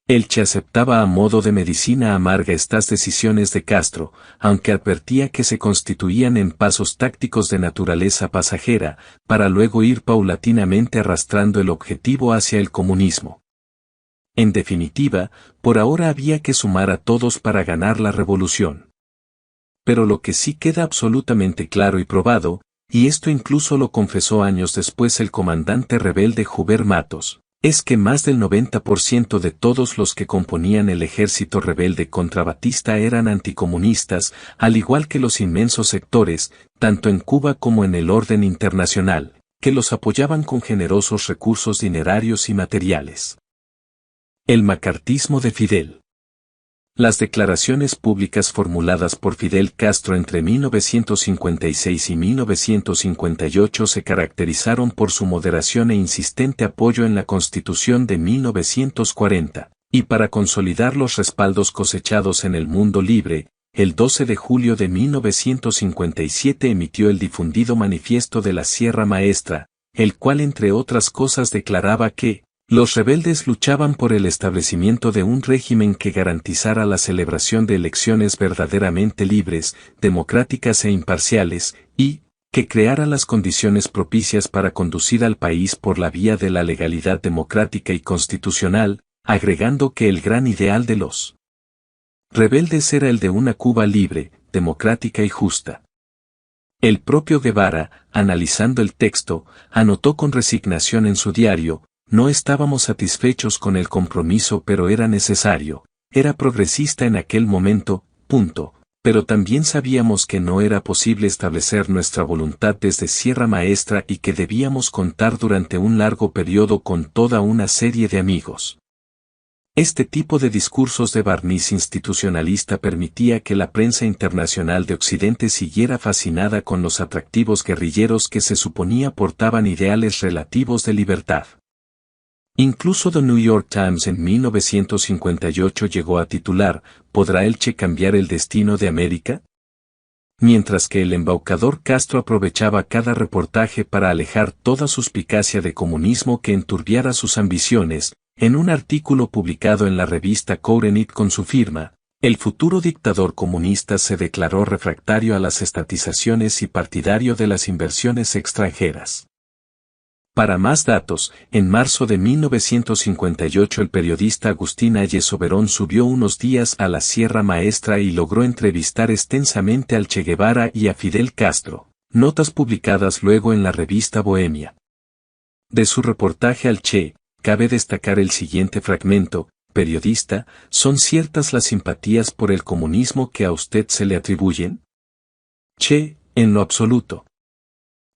Speaker 1: El Che aceptaba a modo de medicina amarga estas decisiones de Castro, aunque advertía que se constituían en pasos tácticos de naturaleza pasajera, para luego ir paulatinamente arrastrando el objetivo hacia el comunismo. En definitiva, por ahora había que sumar a todos para ganar la revolución. Pero lo que sí queda absolutamente claro y probado, y esto incluso lo confesó años después el comandante rebelde Juber Matos, es que más del 90% de todos los que componían el ejército rebelde contra Batista eran anticomunistas, al igual que los inmensos sectores, tanto en Cuba como en el orden internacional, que los apoyaban con generosos recursos dinerarios y materiales. El macartismo de Fidel. Las declaraciones públicas formuladas por Fidel Castro entre 1956 y 1958 se caracterizaron por su moderación e insistente apoyo en la Constitución de 1940, y para consolidar los respaldos cosechados en el mundo libre, el 12 de julio de 1957 emitió el difundido Manifiesto de la Sierra Maestra, el cual entre otras cosas declaraba que los rebeldes luchaban por el establecimiento de un régimen que garantizara la celebración de elecciones verdaderamente libres, democráticas e imparciales, y que creara las condiciones propicias para conducir al país por la vía de la legalidad democrática y constitucional, agregando que el gran ideal de los rebeldes era el de una Cuba libre, democrática y justa. El propio Guevara, analizando el texto, anotó con resignación en su diario: no estábamos satisfechos con el compromiso, pero era necesario, era progresista en aquel momento, Pero también sabíamos que no era posible establecer nuestra voluntad desde Sierra Maestra y que debíamos contar durante un largo periodo con toda una serie de amigos. Este tipo de discursos de barniz institucionalista permitía que la prensa internacional de Occidente siguiera fascinada con los atractivos guerrilleros que se suponía portaban ideales relativos de libertad. Incluso The New York Times en 1958 llegó a titular, ¿podrá el Che cambiar el destino de América? Mientras que el embaucador Castro aprovechaba cada reportaje para alejar toda suspicacia de comunismo que enturbiara sus ambiciones, en un artículo publicado en la revista Kourenit con su firma, el futuro dictador comunista se declaró refractario a las estatizaciones y partidario de las inversiones extranjeras. Para más datos, en marzo de 1958 el periodista Agustín Ayes Soberón subió unos días a la Sierra Maestra y logró entrevistar extensamente al Che Guevara y a Fidel Castro, notas publicadas luego en la revista Bohemia. De su reportaje al Che, cabe destacar el siguiente fragmento: periodista, ¿son ciertas las simpatías por el comunismo que a usted se le atribuyen? Che, en lo absoluto.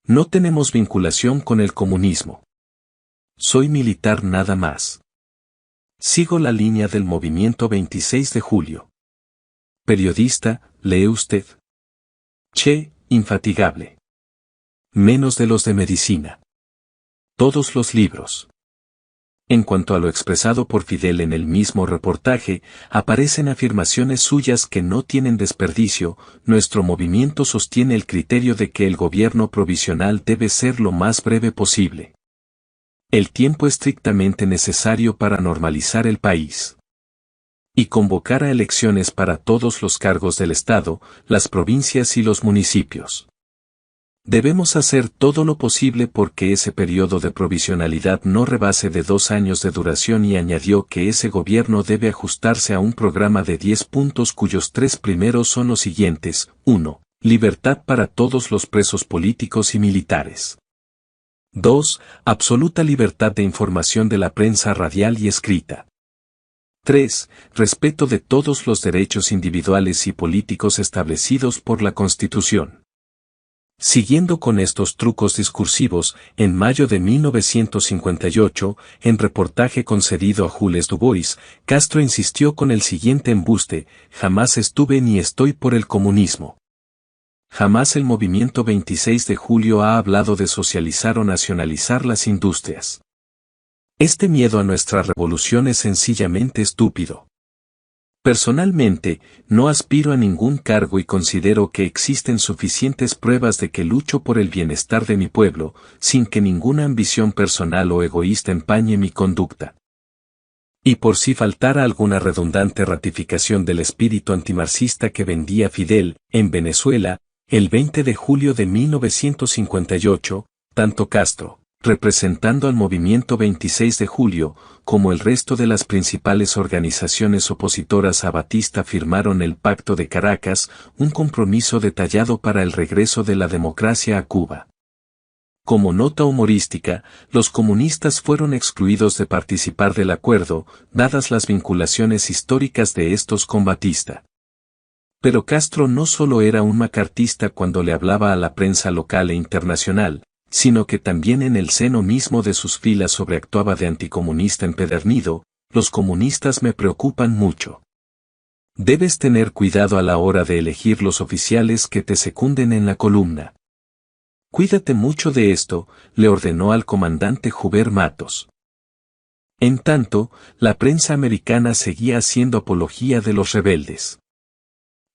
Speaker 1: No tenemos vinculación con el comunismo. Soy militar nada más. Sigo la línea del movimiento 26 de julio. Periodista, ¿lee usted? Che, infatigable. Menos de los de medicina. Todos los libros. En cuanto a lo expresado por Fidel en el mismo reportaje, aparecen afirmaciones suyas que no tienen desperdicio. Nuestro movimiento sostiene el criterio de que el gobierno provisional debe ser lo más breve posible. El tiempo estrictamente necesario para normalizar el país. Y convocar a elecciones para todos los cargos del Estado, las provincias y los municipios. Debemos hacer todo lo posible porque ese periodo de provisionalidad no rebase de 2 años de duración, y añadió que ese gobierno debe ajustarse a un programa de 10 puntos cuyos 3 primeros son los siguientes: 1. Libertad para todos los presos políticos y militares. 2. Absoluta libertad de información de la prensa radial y escrita. 3. Respeto de todos los derechos individuales y políticos establecidos por la Constitución. Siguiendo con estos trucos discursivos, en mayo de 1958, en reportaje concedido a Jules Dubois, Castro insistió con el siguiente embuste: jamás estuve ni estoy por el comunismo. Jamás el movimiento 26 de julio ha hablado de socializar o nacionalizar las industrias. Este miedo a nuestra revolución es sencillamente estúpido. Personalmente, no aspiro a ningún cargo y considero que existen suficientes pruebas de que lucho por el bienestar de mi pueblo, sin que ninguna ambición personal o egoísta empañe mi conducta. Y por si faltara alguna redundante ratificación del espíritu antimarxista que vendía Fidel, en Venezuela, el 20 de julio de 1958, tanto Castro, representando al movimiento 26 de julio, como el resto de las principales organizaciones opositoras a Batista firmaron el Pacto de Caracas, un compromiso detallado para el regreso de la democracia a Cuba. Como nota humorística, los comunistas fueron excluidos de participar del acuerdo, dadas las vinculaciones históricas de estos con Batista. Pero Castro no solo era un macartista cuando le hablaba a la prensa local e internacional, sino que también en el seno mismo de sus filas sobreactuaba de anticomunista empedernido. Los comunistas me preocupan mucho. Debes tener cuidado a la hora de elegir los oficiales que te secunden en la columna. Cuídate mucho de esto, le ordenó al comandante Hubert Matos. En tanto, la prensa americana seguía haciendo apología de los rebeldes.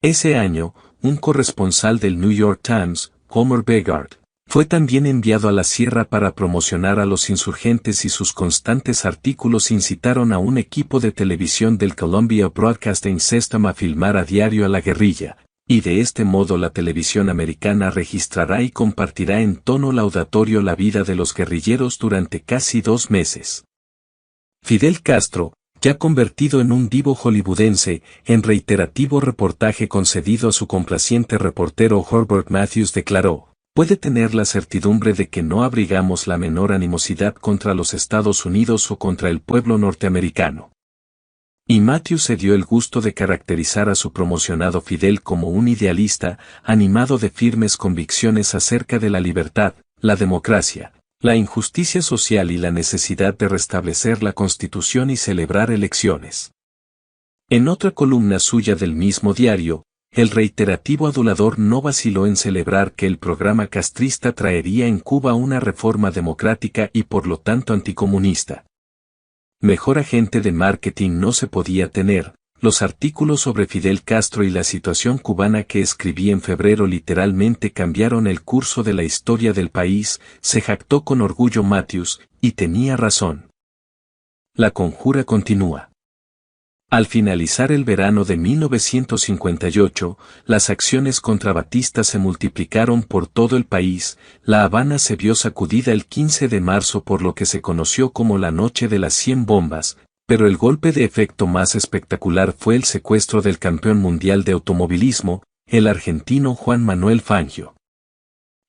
Speaker 1: Ese año, un corresponsal del New York Times, Homer Begard, fue también enviado a la sierra para promocionar a los insurgentes, y sus constantes artículos incitaron a un equipo de televisión del Columbia Broadcasting System a filmar a diario a la guerrilla, y de este modo la televisión americana registrará y compartirá en tono laudatorio la vida de los guerrilleros durante casi 2 meses. Fidel Castro, ya convertido en un divo hollywoodense, en reiterativo reportaje concedido a su complaciente reportero Herbert Matthews declaró: puede tener la certidumbre de que no abrigamos la menor animosidad contra los Estados Unidos o contra el pueblo norteamericano. Y Matthews se dio el gusto de caracterizar a su promocionado Fidel como un idealista, animado de firmes convicciones acerca de la libertad, la democracia, la injusticia social y la necesidad de restablecer la Constitución y celebrar elecciones. En otra columna suya del mismo diario, el reiterativo adulador no vaciló en celebrar que el programa castrista traería en Cuba una reforma democrática y por lo tanto anticomunista. Mejor agente de marketing no se podía tener. Los artículos sobre Fidel Castro y la situación cubana que escribí en febrero literalmente cambiaron el curso de la historia del país, se jactó con orgullo Matthews, y tenía razón. La conjura continúa. Al finalizar el verano de 1958, las acciones contra Batista se multiplicaron por todo el país. La Habana se vio sacudida el 15 de marzo por lo que se conoció como la Noche de las 100 bombas, pero el golpe de efecto más espectacular fue el secuestro del campeón mundial de automovilismo, el argentino Juan Manuel Fangio.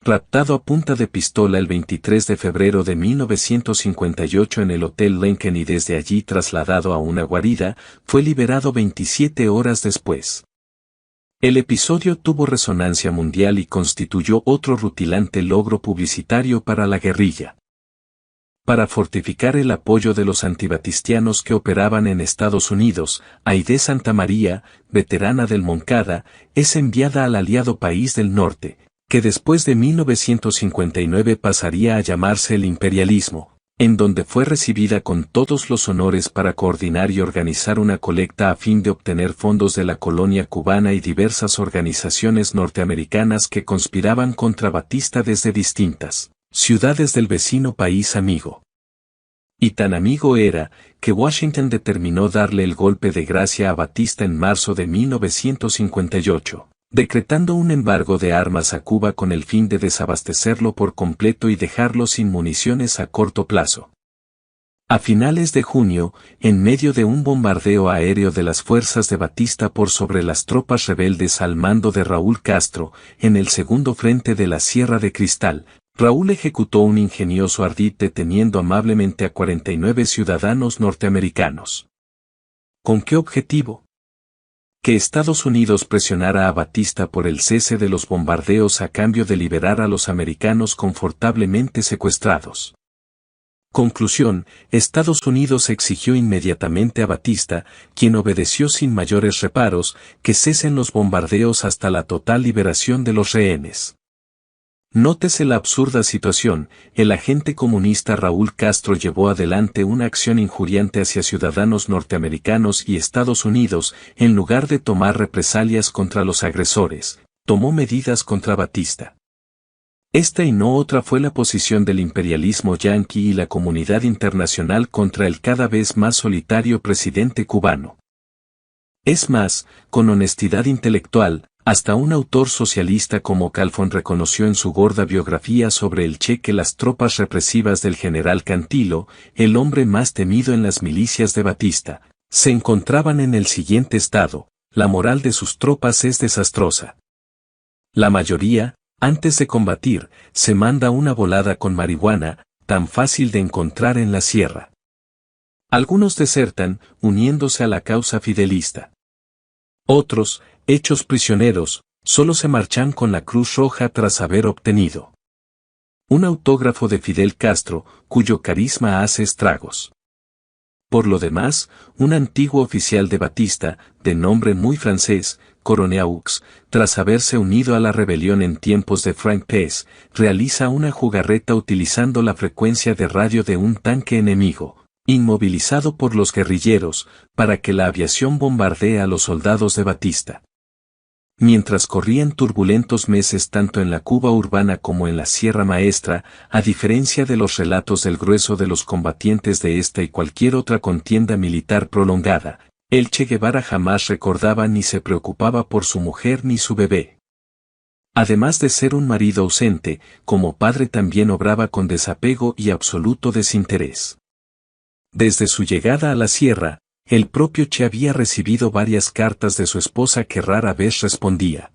Speaker 1: Raptado a punta de pistola el 23 de febrero de 1958 en el Hotel Lincoln y desde allí trasladado a una guarida, fue liberado 27 horas después. El episodio tuvo resonancia mundial y constituyó otro rutilante logro publicitario para la guerrilla. Para fortificar el apoyo de los antibatistianos que operaban en Estados Unidos, Aide Santamaría, veterana del Moncada, es enviada al aliado país del norte, que después de 1959 pasaría a llamarse el imperialismo, en donde fue recibida con todos los honores para coordinar y organizar una colecta a fin de obtener fondos de la colonia cubana y diversas organizaciones norteamericanas que conspiraban contra Batista desde distintas ciudades del vecino país amigo. Y tan amigo era, que Washington determinó darle el golpe de gracia a Batista en marzo de 1958. Decretando un embargo de armas a Cuba con el fin de desabastecerlo por completo y dejarlo sin municiones a corto plazo. A finales de junio, en medio de un bombardeo aéreo de las fuerzas de Batista por sobre las tropas rebeldes al mando de Raúl Castro, en el segundo frente de la Sierra de Cristal, Raúl ejecutó un ingenioso ardid deteniendo amablemente a 49 ciudadanos norteamericanos. ¿Con qué objetivo? Que Estados Unidos presionara a Batista por el cese de los bombardeos a cambio de liberar a los americanos confortablemente secuestrados. Conclusión, Estados Unidos exigió inmediatamente a Batista, quien obedeció sin mayores reparos, que cesen los bombardeos hasta la total liberación de los rehenes. Nótese la absurda situación, el agente comunista Raúl Castro llevó adelante una acción injuriante hacia ciudadanos norteamericanos y Estados Unidos, en lugar de tomar represalias contra los agresores, tomó medidas contra Batista. Esta y no otra fue la posición del imperialismo yanqui y la comunidad internacional contra el cada vez más solitario presidente cubano. Es más, con honestidad intelectual, hasta un autor socialista como Calfón reconoció en su gorda biografía sobre el Che que las tropas represivas del general Cantilo, el hombre más temido en las milicias de Batista, se encontraban en el siguiente estado: la moral de sus tropas es desastrosa. La mayoría, antes de combatir, se manda una volada con marihuana, tan fácil de encontrar en la sierra. Algunos desertan, uniéndose a la causa fidelista. Otros, hechos prisioneros, solo se marchan con la Cruz Roja tras haber obtenido un autógrafo de Fidel Castro, cuyo carisma hace estragos. Por lo demás, un antiguo oficial de Batista, de nombre muy francés, Coroneaux, tras haberse unido a la rebelión en tiempos de Frank Pez, realiza una jugarreta utilizando la frecuencia de radio de un tanque enemigo, inmovilizado por los guerrilleros, para que la aviación bombardee a los soldados de Batista. Mientras corrían turbulentos meses tanto en la Cuba urbana como en la Sierra Maestra, a diferencia de los relatos del grueso de los combatientes de esta y cualquier otra contienda militar prolongada, el Che Guevara jamás recordaba ni se preocupaba por su mujer ni su bebé. Además de ser un marido ausente, como padre también obraba con desapego y absoluto desinterés. Desde su llegada a la sierra, el propio Che había recibido varias cartas de su esposa que rara vez respondía.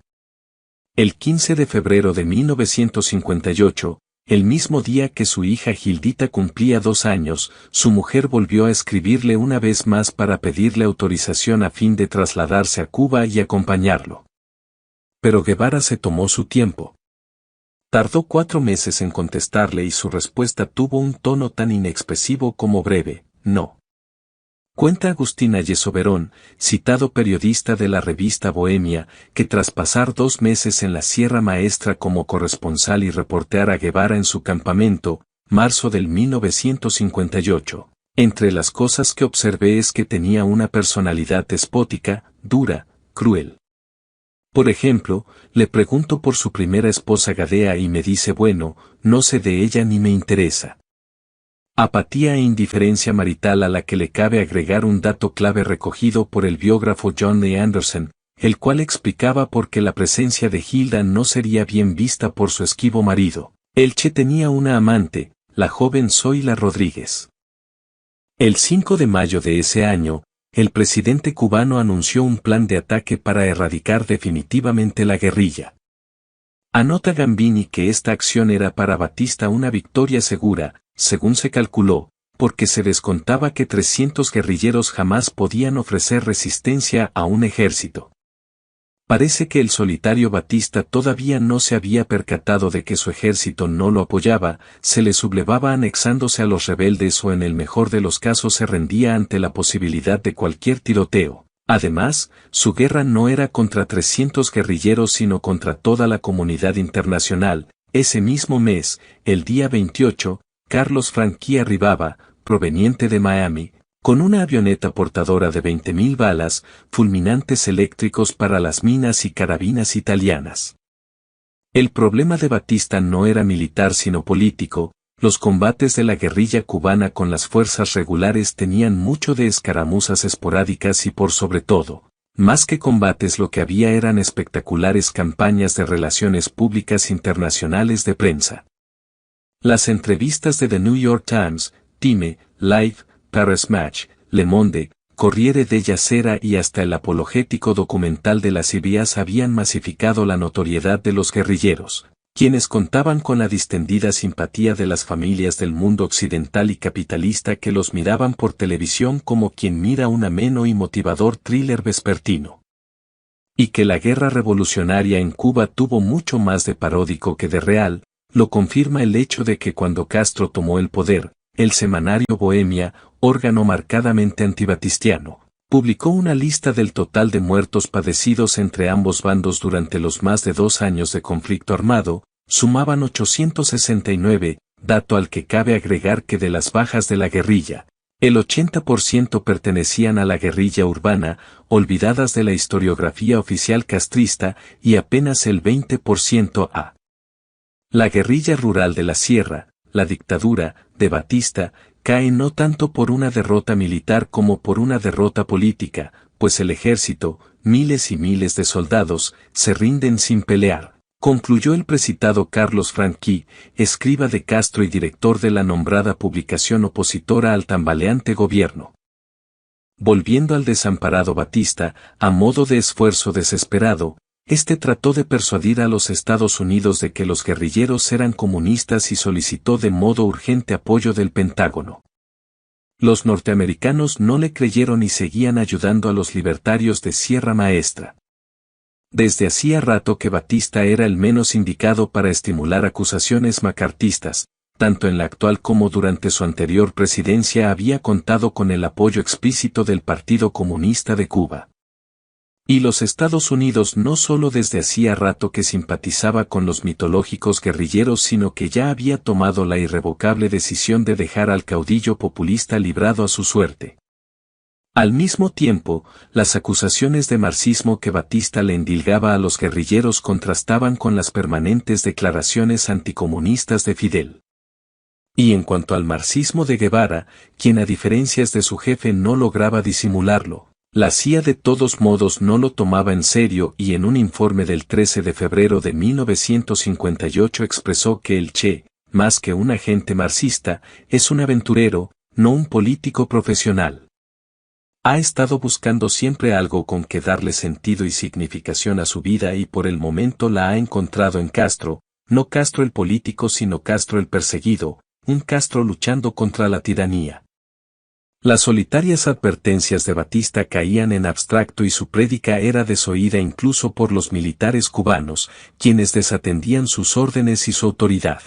Speaker 1: El 15 de febrero de 1958, el mismo día que su hija Gildita cumplía 2 años, su mujer volvió a escribirle una vez más para pedirle autorización a fin de trasladarse a Cuba y acompañarlo. Pero Guevara se tomó su tiempo. Tardó 4 meses en contestarle y su respuesta tuvo un tono tan inexpresivo como breve: no. Cuenta Agustín Ayeso Verón, citado periodista de la revista Bohemia, que tras pasar 2 meses en la Sierra Maestra como corresponsal y reportear a Guevara en su campamento, marzo del 1958, entre las cosas que observé es que tenía una personalidad despótica, dura, cruel. Por ejemplo, le pregunto por su primera esposa Gadea y me dice: bueno, no sé de ella ni me interesa. Apatía e indiferencia marital a la que le cabe agregar un dato clave recogido por el biógrafo John Lee Anderson, el cual explicaba por qué la presencia de Hilda no sería bien vista por su esquivo marido. El Che tenía una amante, la joven Zoila Rodríguez. El 5 de mayo de ese año, el presidente cubano anunció un plan de ataque para erradicar definitivamente la guerrilla. Anota Gambini que esta acción era para Batista una victoria segura, según se calculó, porque se descontaba que 300 guerrilleros jamás podían ofrecer resistencia a un ejército. Parece que el solitario Batista todavía no se había percatado de que su ejército no lo apoyaba, se le sublevaba anexándose a los rebeldes o en el mejor de los casos se rendía ante la posibilidad de cualquier tiroteo. Además, su guerra no era contra 300 guerrilleros sino contra toda la comunidad internacional. Ese mismo mes, el día 28, Carlos Franqui arribaba, proveniente de Miami, con una avioneta portadora de 20.000 balas, fulminantes eléctricos para las minas y carabinas italianas. El problema de Batista no era militar sino político. Los combates de la guerrilla cubana con las fuerzas regulares tenían mucho de escaramuzas esporádicas y por sobre todo, más que combates lo que había eran espectaculares campañas de relaciones públicas internacionales de prensa. Las entrevistas de The New York Times, Time, Life, Paris Match, Le Monde, Corriere della Sera y hasta el apologético documental de la CBS habían masificado la notoriedad de los guerrilleros, quienes contaban con la distendida simpatía de las familias del mundo occidental y capitalista que los miraban por televisión como quien mira un ameno y motivador thriller vespertino. Y que la guerra revolucionaria en Cuba tuvo mucho más de paródico que de real, lo confirma el hecho de que cuando Castro tomó el poder, el semanario Bohemia, órgano marcadamente antibatistiano, publicó una lista del total de muertos padecidos entre ambos bandos durante los más de 2 años de conflicto armado, sumaban 869, dato al que cabe agregar que de las bajas de la guerrilla, el 80% pertenecían a la guerrilla urbana, olvidadas de la historiografía oficial castrista, y apenas el 20% a la guerrilla rural de la sierra. La dictadura de Batista cae no tanto por una derrota militar como por una derrota política, pues el ejército, miles y miles de soldados, se rinden sin pelear, concluyó el precitado Carlos Franqui, escriba de Castro y director de la nombrada publicación opositora al tambaleante gobierno. Volviendo al desamparado Batista, a modo de esfuerzo desesperado, este trató de persuadir a los Estados Unidos de que los guerrilleros eran comunistas y solicitó de modo urgente apoyo del Pentágono. Los norteamericanos no le creyeron y seguían ayudando a los libertarios de Sierra Maestra. Desde hacía rato que Batista era el menos indicado para estimular acusaciones macartistas, tanto en la actual como durante su anterior presidencia había contado con el apoyo explícito del Partido Comunista de Cuba. Y los Estados Unidos no solo desde hacía rato que simpatizaba con los mitológicos guerrilleros sino que ya había tomado la irrevocable decisión de dejar al caudillo populista librado a su suerte. Al mismo tiempo, las acusaciones de marxismo que Batista le endilgaba a los guerrilleros contrastaban con las permanentes declaraciones anticomunistas de Fidel. Y en cuanto al marxismo de Guevara, quien a diferencias de su jefe no lograba disimularlo, la CIA de todos modos no lo tomaba en serio y en un informe del 13 de febrero de 1958 expresó que el Che, más que un agente marxista, es un aventurero, no un político profesional. Ha estado buscando siempre algo con que darle sentido y significación a su vida y por el momento la ha encontrado en Castro, no Castro el político sino Castro el perseguido, un Castro luchando contra la tiranía. Las solitarias advertencias de Batista caían en abstracto y su prédica era desoída incluso por los militares cubanos, quienes desatendían sus órdenes y su autoridad.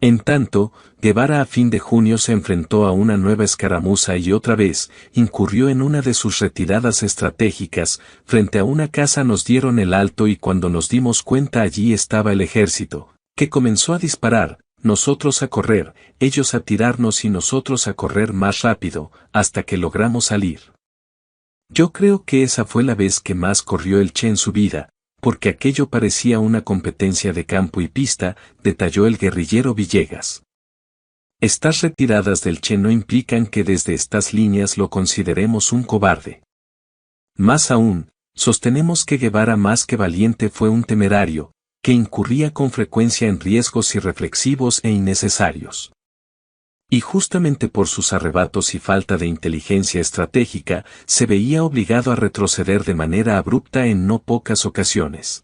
Speaker 1: En tanto, Guevara a fin de junio se enfrentó a una nueva escaramuza y otra vez, incurrió en una de sus retiradas estratégicas, frente a una casa nos dieron el alto y cuando nos dimos cuenta allí estaba el ejército, que comenzó a disparar, nosotros a correr, ellos a tirarnos y nosotros a correr más rápido, hasta que logramos salir. Yo creo que esa fue la vez que más corrió el Che en su vida, porque aquello parecía una competencia de campo y pista, detalló el guerrillero Villegas. Estas retiradas del Che no implican que desde estas líneas lo consideremos un cobarde. Más aún, sostenemos que Guevara más que valiente fue un temerario, que incurría con frecuencia en riesgos irreflexivos e innecesarios. Y justamente por sus arrebatos y falta de inteligencia estratégica, se veía obligado a retroceder de manera abrupta en no pocas ocasiones.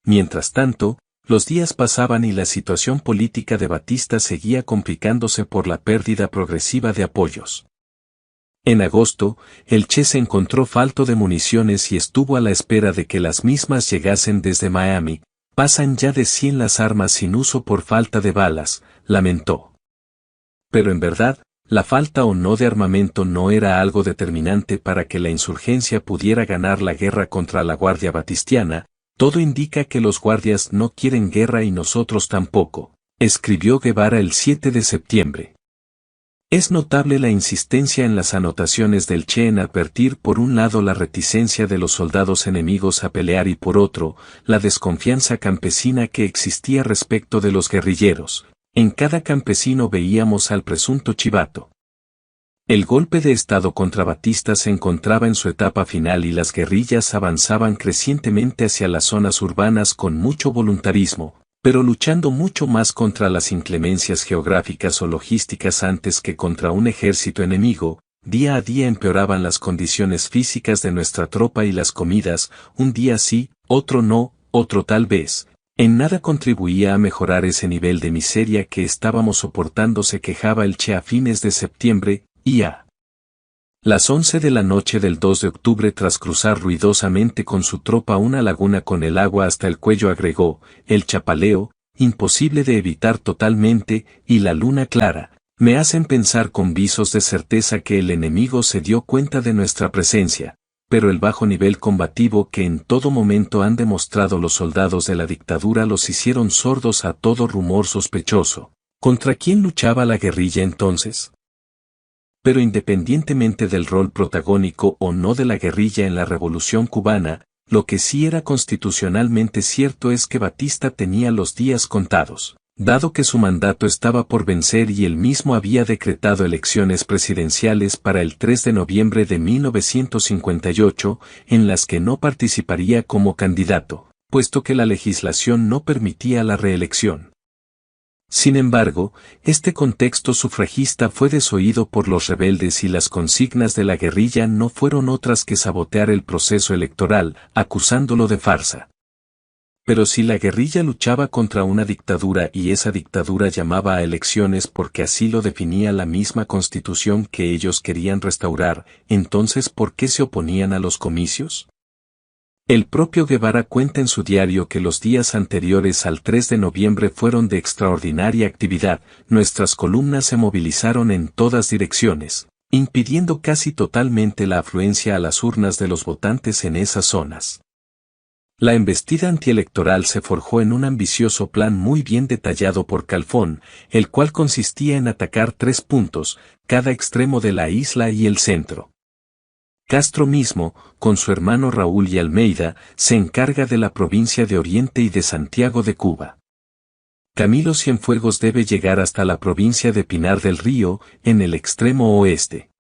Speaker 1: Mientras tanto, los días pasaban y la situación política de Batista seguía complicándose por la pérdida progresiva de apoyos. En agosto, el Che se encontró falto de municiones y estuvo a la espera de que las mismas llegasen desde Miami. Pasan ya de 100 las armas sin uso por falta de balas, lamentó. Pero en verdad, la falta o no de armamento no era algo determinante para que la insurgencia pudiera ganar la guerra contra la Guardia Batistiana, todo indica que los guardias no quieren guerra y nosotros tampoco, escribió Guevara el 7 de septiembre. Es notable la insistencia en las anotaciones del Che en advertir por un lado la reticencia de los soldados enemigos a pelear y por otro, la desconfianza campesina que existía respecto de los guerrilleros. En cada campesino veíamos al presunto chivato. El golpe de Estado contra Batista se encontraba en su etapa final y las guerrillas avanzaban crecientemente hacia las zonas urbanas con mucho voluntarismo, pero luchando mucho más contra las inclemencias geográficas o logísticas antes que contra un ejército enemigo. Día a día empeoraban las condiciones físicas de nuestra tropa y las comidas, un día sí, otro no, otro tal vez. En nada contribuía a mejorar ese nivel de miseria que estábamos soportando, se quejaba el Che a fines de septiembre, y a las 11 de la noche del 2 de octubre tras cruzar ruidosamente con su tropa una laguna con el agua hasta el cuello agregó, el chapaleo, imposible de evitar totalmente, y la luna clara, me hacen pensar con visos de certeza que el enemigo se dio cuenta de nuestra presencia, pero el bajo nivel combativo que en todo momento han demostrado los soldados de la dictadura los hicieron sordos a todo rumor sospechoso. ¿Contra quién luchaba la guerrilla entonces? Pero independientemente del rol protagónico o no de la guerrilla en la Revolución cubana, lo que sí era constitucionalmente cierto es que Batista tenía los días contados, dado que su mandato estaba por vencer y él mismo había decretado elecciones presidenciales para el 3 de noviembre de 1958, en las que no participaría como candidato, puesto que la legislación no permitía la reelección. Sin embargo, este contexto sufragista fue desoído por los rebeldes y las consignas de la guerrilla no fueron otras que sabotear el proceso electoral, acusándolo de farsa. Pero si la guerrilla luchaba contra una dictadura y esa dictadura llamaba a elecciones porque así lo definía la misma constitución que ellos querían restaurar, entonces ¿por qué se oponían a los comicios? El propio Guevara cuenta en su diario que los días anteriores al 3 de noviembre fueron de extraordinaria actividad, nuestras columnas se movilizaron en todas direcciones, impidiendo casi totalmente la afluencia a las urnas de los votantes en esas zonas. La embestida antielectoral se forjó en un ambicioso plan muy bien detallado por Calfón, el cual consistía en atacar 3 puntos, cada extremo de la isla y el centro. Castro mismo, con su hermano Raúl y Almeida, se encarga de la provincia de Oriente y de Santiago de Cuba. Camilo Cienfuegos debe llegar hasta la provincia de Pinar del Río, en el extremo oeste.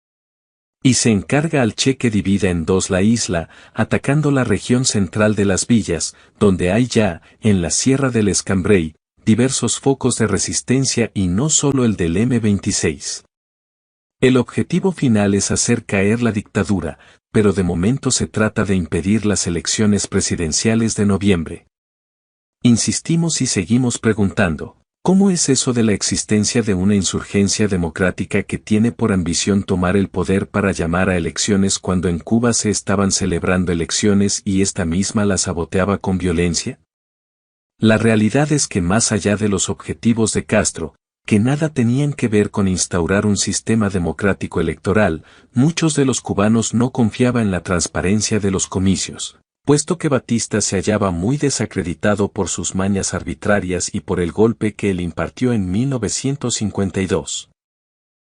Speaker 1: Y se encarga al Che que divida en 2 la isla, atacando la región central de las villas, donde hay ya, en la Sierra del Escambray, diversos focos de resistencia y no solo el del M-26. El objetivo final es hacer caer la dictadura, pero de momento se trata de impedir las elecciones presidenciales de noviembre. Insistimos y seguimos preguntando, ¿cómo es eso de la existencia de una insurgencia democrática que tiene por ambición tomar el poder para llamar a elecciones cuando en Cuba se estaban celebrando elecciones y esta misma las saboteaba con violencia? La realidad es que más allá de los objetivos de Castro, que nada tenían que ver con instaurar un sistema democrático electoral, muchos de los cubanos no confiaban en la transparencia de los comicios, puesto que Batista se hallaba muy desacreditado por sus mañas arbitrarias y por el golpe que él impartió en 1952.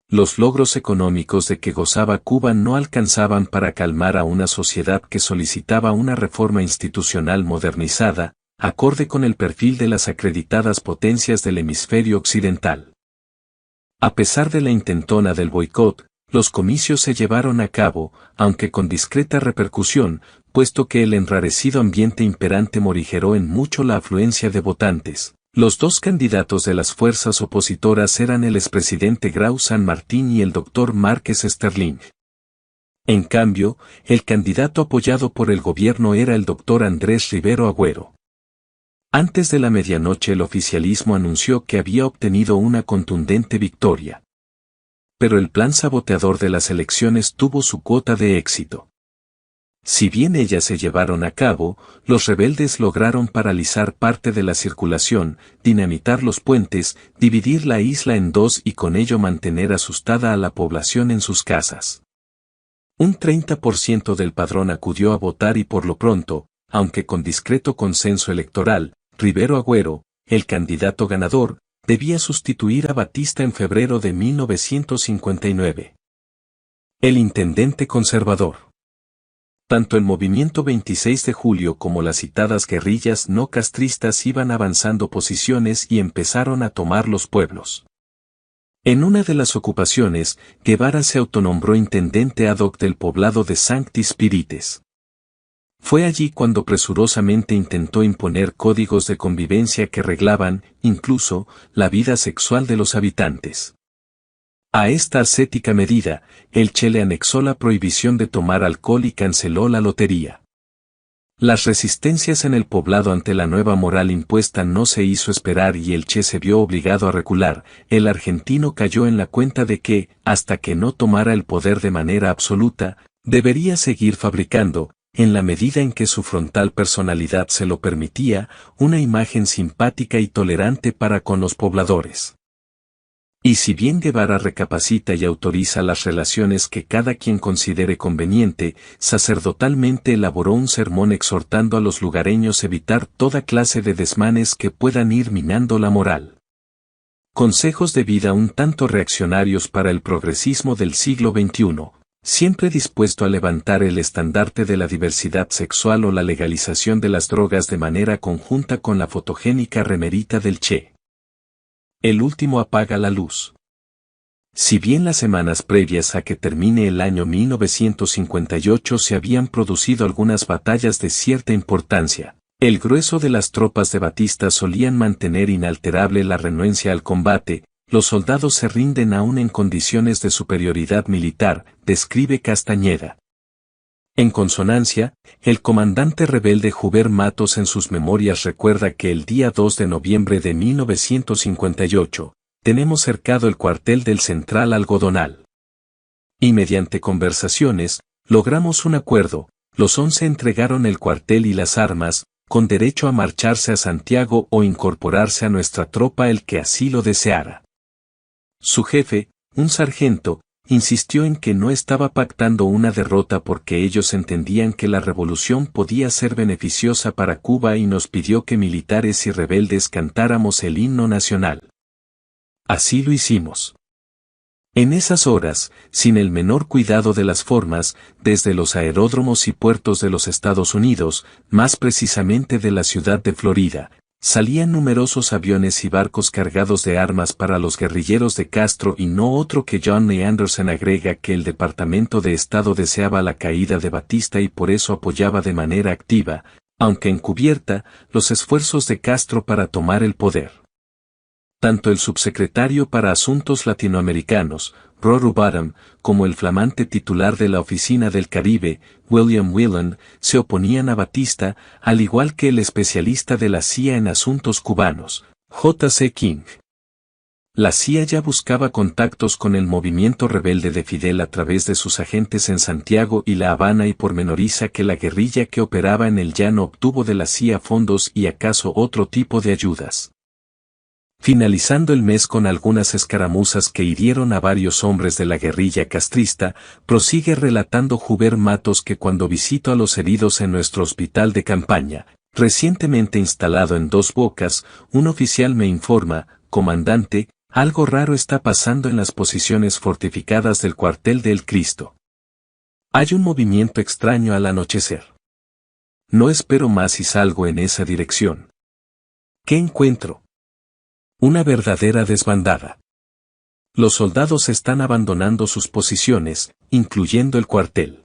Speaker 1: Los logros económicos de que gozaba Cuba no alcanzaban para calmar a una sociedad que solicitaba una reforma institucional modernizada, acorde con el perfil de las acreditadas potencias del hemisferio occidental. A pesar de la intentona del boicot, los comicios se llevaron a cabo, aunque con discreta repercusión, puesto que el enrarecido ambiente imperante morigeró en mucho la afluencia de votantes. Los dos candidatos de las fuerzas opositoras eran el expresidente Grau San Martín y el doctor Márquez Sterling. En cambio, el candidato apoyado por el gobierno era el doctor Andrés Rivero Agüero. Antes de la medianoche el oficialismo anunció que había obtenido una contundente victoria. Pero el plan saboteador de las elecciones tuvo su cuota de éxito. Si bien ellas se llevaron a cabo, los rebeldes lograron paralizar parte de la circulación, dinamitar los puentes, dividir la isla en dos y con ello mantener asustada a la población en sus casas. Un 30% del padrón acudió a votar y por lo pronto, aunque con discreto consenso electoral, Rivero Agüero, el candidato ganador, debía sustituir a Batista en febrero de 1959. El intendente conservador. Tanto el movimiento 26 de julio como las citadas guerrillas no castristas iban avanzando posiciones y empezaron a tomar los pueblos. En una de las ocupaciones, Guevara se autonombró intendente ad hoc del poblado de Sancti Spíritus. Fue allí cuando presurosamente intentó imponer códigos de convivencia que reglaban, incluso, la vida sexual de los habitantes. A esta ascética medida, el Che le anexó la prohibición de tomar alcohol y canceló la lotería. Las resistencias en el poblado ante la nueva moral impuesta no se hizo esperar y el Che se vio obligado a recular. El argentino cayó en la cuenta de que, hasta que no tomara el poder de manera absoluta, debería seguir fabricando, en la medida en que su frontal personalidad se lo permitía, una imagen simpática y tolerante para con los pobladores. Y si bien Guevara recapacita y autoriza las relaciones que cada quien considere conveniente, sacerdotalmente elaboró un sermón exhortando a los lugareños evitar toda clase de desmanes que puedan ir minando la moral. Consejos de vida un tanto reaccionarios para el progresismo del siglo XXI. Siempre dispuesto a levantar el estandarte de la diversidad sexual o la legalización de las drogas de manera conjunta con la fotogénica remerita del Che. El último apaga la luz. Si bien las semanas previas a que termine el año 1958 se habían producido algunas batallas de cierta importancia, el grueso de las tropas de Batista solían mantener inalterable la renuencia al combate. Los soldados se rinden aún en condiciones de superioridad militar, describe Castañeda. En consonancia, el comandante rebelde Juber Matos en sus memorias recuerda que el día 2 de noviembre de 1958, tenemos cercado el cuartel del Central Algodonal. Y mediante conversaciones, logramos un acuerdo, los 11 entregaron el cuartel y las armas, con derecho a marcharse a Santiago o incorporarse a nuestra tropa el que así lo deseara. Su jefe, un sargento, insistió en que no estaba pactando una derrota porque ellos entendían que la revolución podía ser beneficiosa para Cuba y nos pidió que militares y rebeldes cantáramos el himno nacional. Así lo hicimos. En esas horas, sin el menor cuidado de las formas, desde los aeródromos y puertos de los Estados Unidos, más precisamente de la ciudad de Florida, salían numerosos aviones y barcos cargados de armas para los guerrilleros de Castro y no otro que John Lee Anderson agrega que el Departamento de Estado deseaba la caída de Batista y por eso apoyaba de manera activa, aunque encubierta, los esfuerzos de Castro para tomar el poder. Tanto el subsecretario para Asuntos Latinoamericanos, Rory Bottom, como el flamante titular de la Oficina del Caribe, William Whelan, se oponían a Batista, al igual que el especialista de la CIA en asuntos cubanos, J.C. King. La CIA ya buscaba contactos con el movimiento rebelde de Fidel a través de sus agentes en Santiago y La Habana y pormenoriza que la guerrilla que operaba en el llano obtuvo de la CIA fondos y acaso otro tipo de ayudas. Finalizando el mes con algunas escaramuzas que hirieron a varios hombres de la guerrilla castrista, prosigue relatando Juber Matos que cuando visito a los heridos en nuestro hospital de campaña, recientemente instalado en Dos Bocas, un oficial me informa, comandante, algo raro está pasando en las posiciones fortificadas del cuartel del Cristo. Hay un movimiento extraño al anochecer. No espero más y salgo en esa dirección. ¿Qué encuentro? Una verdadera desbandada. Los soldados están abandonando sus posiciones, incluyendo el cuartel.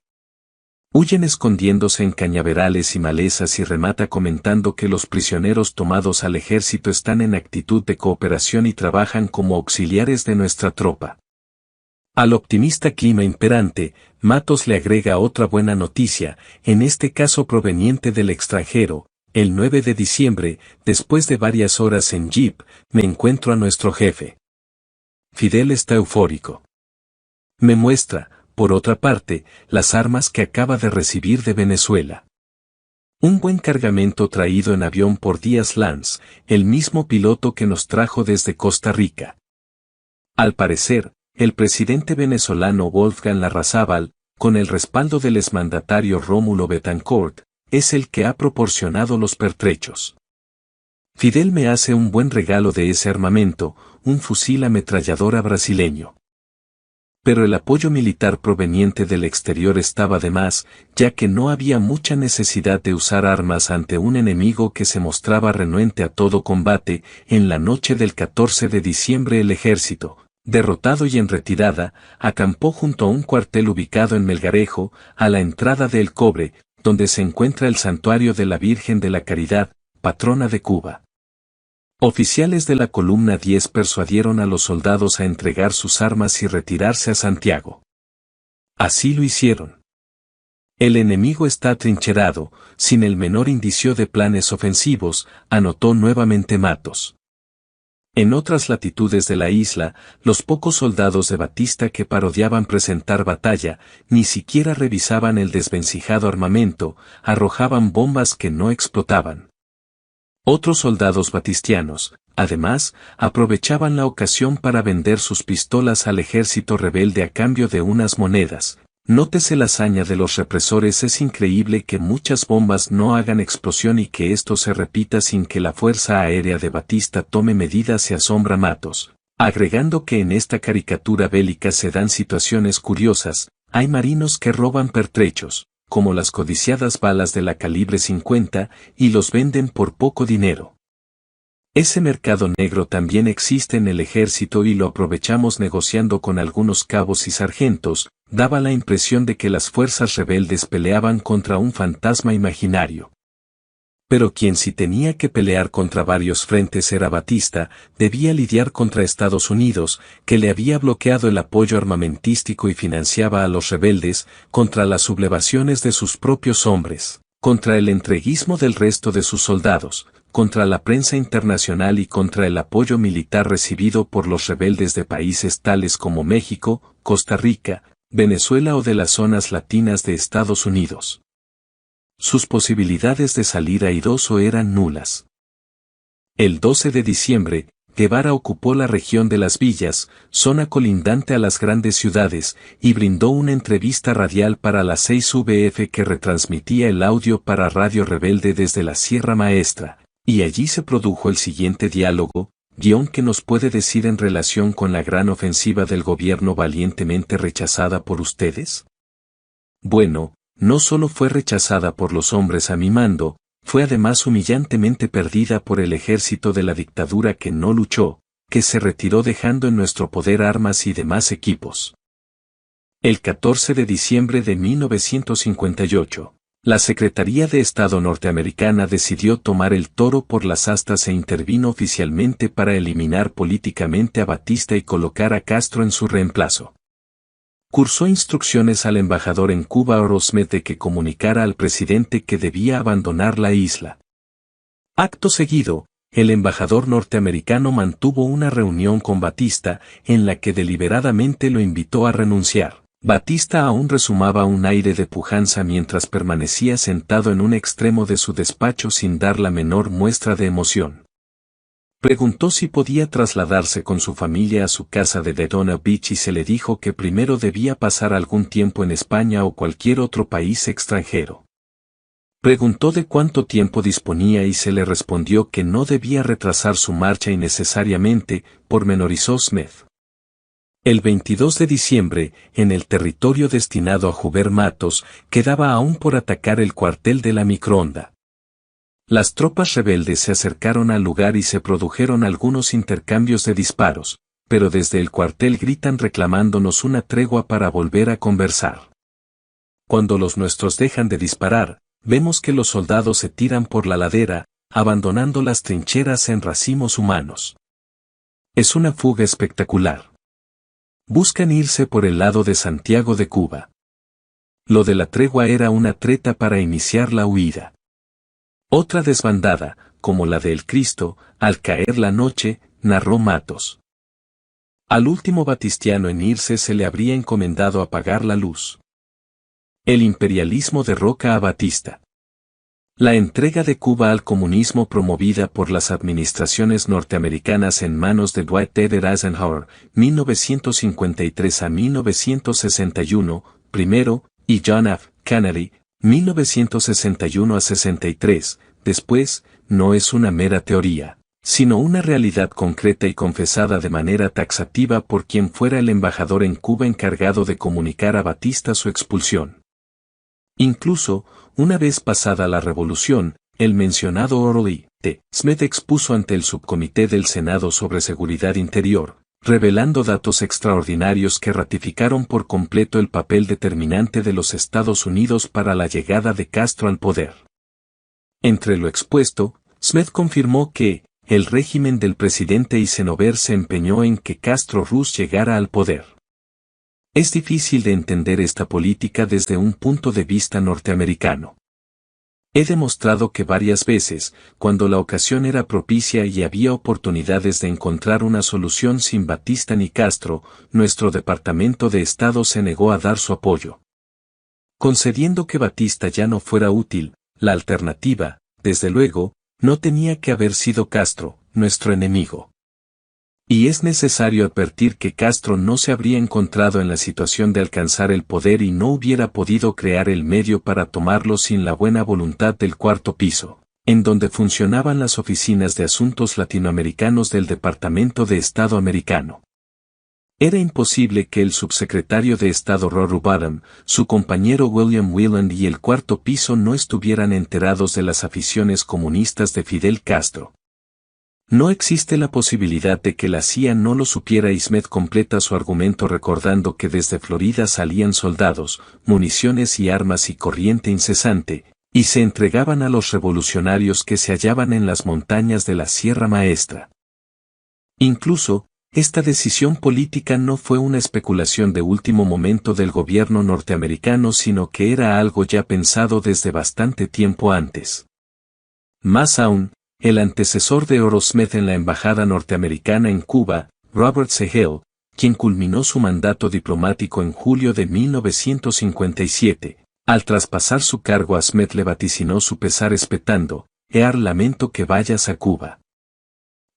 Speaker 1: Huyen escondiéndose en cañaverales y malezas y remata comentando que los prisioneros tomados al ejército están en actitud de cooperación y trabajan como auxiliares de nuestra tropa. Al optimista clima imperante, Matos le agrega otra buena noticia, en este caso proveniente del extranjero. El 9 de diciembre, después de varias horas en jeep, me encuentro a nuestro jefe. Fidel está eufórico. Me muestra, por otra parte, las armas que acaba de recibir de Venezuela. Un buen cargamento traído en avión por Díaz Lanz, el mismo piloto que nos trajo desde Costa Rica. Al parecer, el presidente venezolano Wolfgang Larrazábal, con el respaldo del exmandatario Rómulo Betancourt, es el que ha proporcionado los pertrechos. Fidel me hace un buen regalo de ese armamento, un fusil ametralladora brasileño. Pero el apoyo militar proveniente del exterior estaba de más, ya que no había mucha necesidad de usar armas ante un enemigo que se mostraba renuente a todo combate. En la noche del 14 de diciembre el ejército, derrotado y en retirada, acampó junto a un cuartel ubicado en Melgarejo, a la entrada de El Cobre, donde se encuentra el santuario de la Virgen de la Caridad, patrona de Cuba. Oficiales de la columna 10 persuadieron a los soldados a entregar sus armas y retirarse a Santiago. Así lo hicieron. El enemigo está atrincherado, sin el menor indicio de planes ofensivos, anotó nuevamente Matos. En otras latitudes de la isla, los pocos soldados de Batista que parodiaban presentar batalla, ni siquiera revisaban el desvencijado armamento, arrojaban bombas que no explotaban. Otros soldados batistianos, además, aprovechaban la ocasión para vender sus pistolas al ejército rebelde a cambio de unas monedas. Nótese la hazaña de los represores. Es increíble que muchas bombas no hagan explosión y que esto se repita sin que la Fuerza Aérea de Batista tome medidas, se asombra Matos, agregando que en esta caricatura bélica se dan situaciones curiosas. Hay marinos que roban pertrechos, como las codiciadas balas de la calibre 50, y los venden por poco dinero. Ese mercado negro también existe en el ejército y lo aprovechamos negociando con algunos cabos y sargentos. Daba la impresión de que las fuerzas rebeldes peleaban contra un fantasma imaginario. Pero quien sí tenía que pelear contra varios frentes era Batista, debía lidiar contra Estados Unidos, que le había bloqueado el apoyo armamentístico y financiaba a los rebeldes, contra las sublevaciones de sus propios hombres, contra el entreguismo del resto de sus soldados, contra la prensa internacional y contra el apoyo militar recibido por los rebeldes de países tales como México, Costa Rica, Venezuela o de las zonas latinas de Estados Unidos. Sus posibilidades de salir airoso eran nulas. El 12 de diciembre, Guevara ocupó la región de las Villas, zona colindante a las grandes ciudades, y brindó una entrevista radial para la 6 VF que retransmitía el audio para Radio Rebelde desde la Sierra Maestra, y allí se produjo el siguiente diálogo, guión que nos puede decir en relación con la gran ofensiva del gobierno valientemente rechazada por ustedes. Bueno, no solo fue rechazada por los hombres a mi mando, fue además humillantemente perdida por el ejército de la dictadura que no luchó, que se retiró dejando en nuestro poder armas y demás equipos. El 14 de diciembre de 1958. La Secretaría de Estado norteamericana decidió tomar el toro por las astas e intervino oficialmente para eliminar políticamente a Batista y colocar a Castro en su reemplazo. Cursó instrucciones al embajador en Cuba Oro Smith de que comunicara al presidente que debía abandonar la isla. Acto seguido, el embajador norteamericano mantuvo una reunión con Batista en la que deliberadamente lo invitó a renunciar. Batista aún resumaba un aire de pujanza mientras permanecía sentado en un extremo de su despacho sin dar la menor muestra de emoción. Preguntó si podía trasladarse con su familia a su casa de Daytona Beach y se le dijo que primero debía pasar algún tiempo en España o cualquier otro país extranjero. Preguntó de cuánto tiempo disponía y se le respondió que no debía retrasar su marcha innecesariamente, pormenorizó Smith. El 22 de diciembre, en el territorio destinado a Hubert Matos, quedaba aún por atacar el cuartel de la microonda. Las tropas rebeldes se acercaron al lugar y se produjeron algunos intercambios de disparos, pero desde el cuartel gritan reclamándonos una tregua para volver a conversar. Cuando los nuestros dejan de disparar, vemos que los soldados se tiran por la ladera, abandonando las trincheras en racimos humanos. Es una fuga espectacular. Buscan irse por el lado de Santiago de Cuba. Lo de la tregua era una treta para iniciar la huida. Otra desbandada, como la de El Cristo, al caer la noche, narró Matos. Al último batistiano en irse se le habría encomendado apagar la luz. El imperialismo derroca a Batista. La entrega de Cuba al comunismo promovida por las administraciones norteamericanas en manos de Dwight D. Eisenhower, 1953 a 1961, primero, y John F. Kennedy, 1961 a 63, después, no es una mera teoría, sino una realidad concreta y confesada de manera taxativa por quien fuera el embajador en Cuba encargado de comunicar a Batista su expulsión. Incluso, una vez pasada la revolución, el mencionado Orly T. Smith expuso ante el subcomité del Senado sobre Seguridad Interior, revelando datos extraordinarios que ratificaron por completo el papel determinante de los Estados Unidos para la llegada de Castro al poder. Entre lo expuesto, Smith confirmó que, el régimen del presidente Eisenhower se empeñó en que Castro Ruz llegara al poder. Es difícil de entender esta política desde un punto de vista norteamericano. He demostrado que varias veces, cuando la ocasión era propicia y había oportunidades de encontrar una solución sin Batista ni Castro, nuestro Departamento de Estado se negó a dar su apoyo. Concediendo que Batista ya no fuera útil, la alternativa, desde luego, no tenía que haber sido Castro, nuestro enemigo. Y es necesario advertir que Castro no se habría encontrado en la situación de alcanzar el poder y no hubiera podido crear el medio para tomarlo sin la buena voluntad del cuarto piso, en donde funcionaban las oficinas de asuntos latinoamericanos del Departamento de Estado americano. Era imposible que el subsecretario de Estado Rory Bottom, su compañero William Wieland y el cuarto piso no estuvieran enterados de las aficiones comunistas de Fidel Castro. No existe la posibilidad de que la CIA no lo supiera y Smith completa su argumento recordando que desde Florida salían soldados, municiones y armas y corriente incesante, y se entregaban a los revolucionarios que se hallaban en las montañas de la Sierra Maestra. Incluso, esta decisión política no fue una especulación de último momento del gobierno norteamericano sino que era algo ya pensado desde bastante tiempo antes. Más aún, el antecesor de Oro Smith en la embajada norteamericana en Cuba, Robert C. Hill, quien culminó su mandato diplomático en julio de 1957, al traspasar su cargo a Smith le vaticinó su pesar espetando, lamento que vayas a Cuba.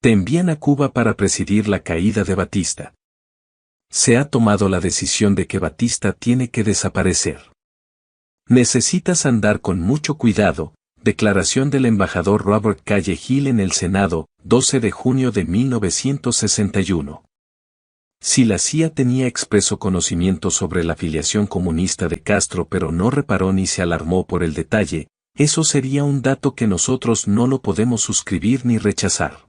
Speaker 1: Te envían a Cuba para presidir la caída de Batista. Se ha tomado la decisión de que Batista tiene que desaparecer. Necesitas andar con mucho cuidado. Declaración del embajador Robert Calle Hill en el Senado, 12 de junio de 1961. Si la CIA tenía expreso conocimiento sobre la afiliación comunista de Castro pero no reparó ni se alarmó por el detalle, eso sería un dato que nosotros no lo podemos suscribir ni rechazar.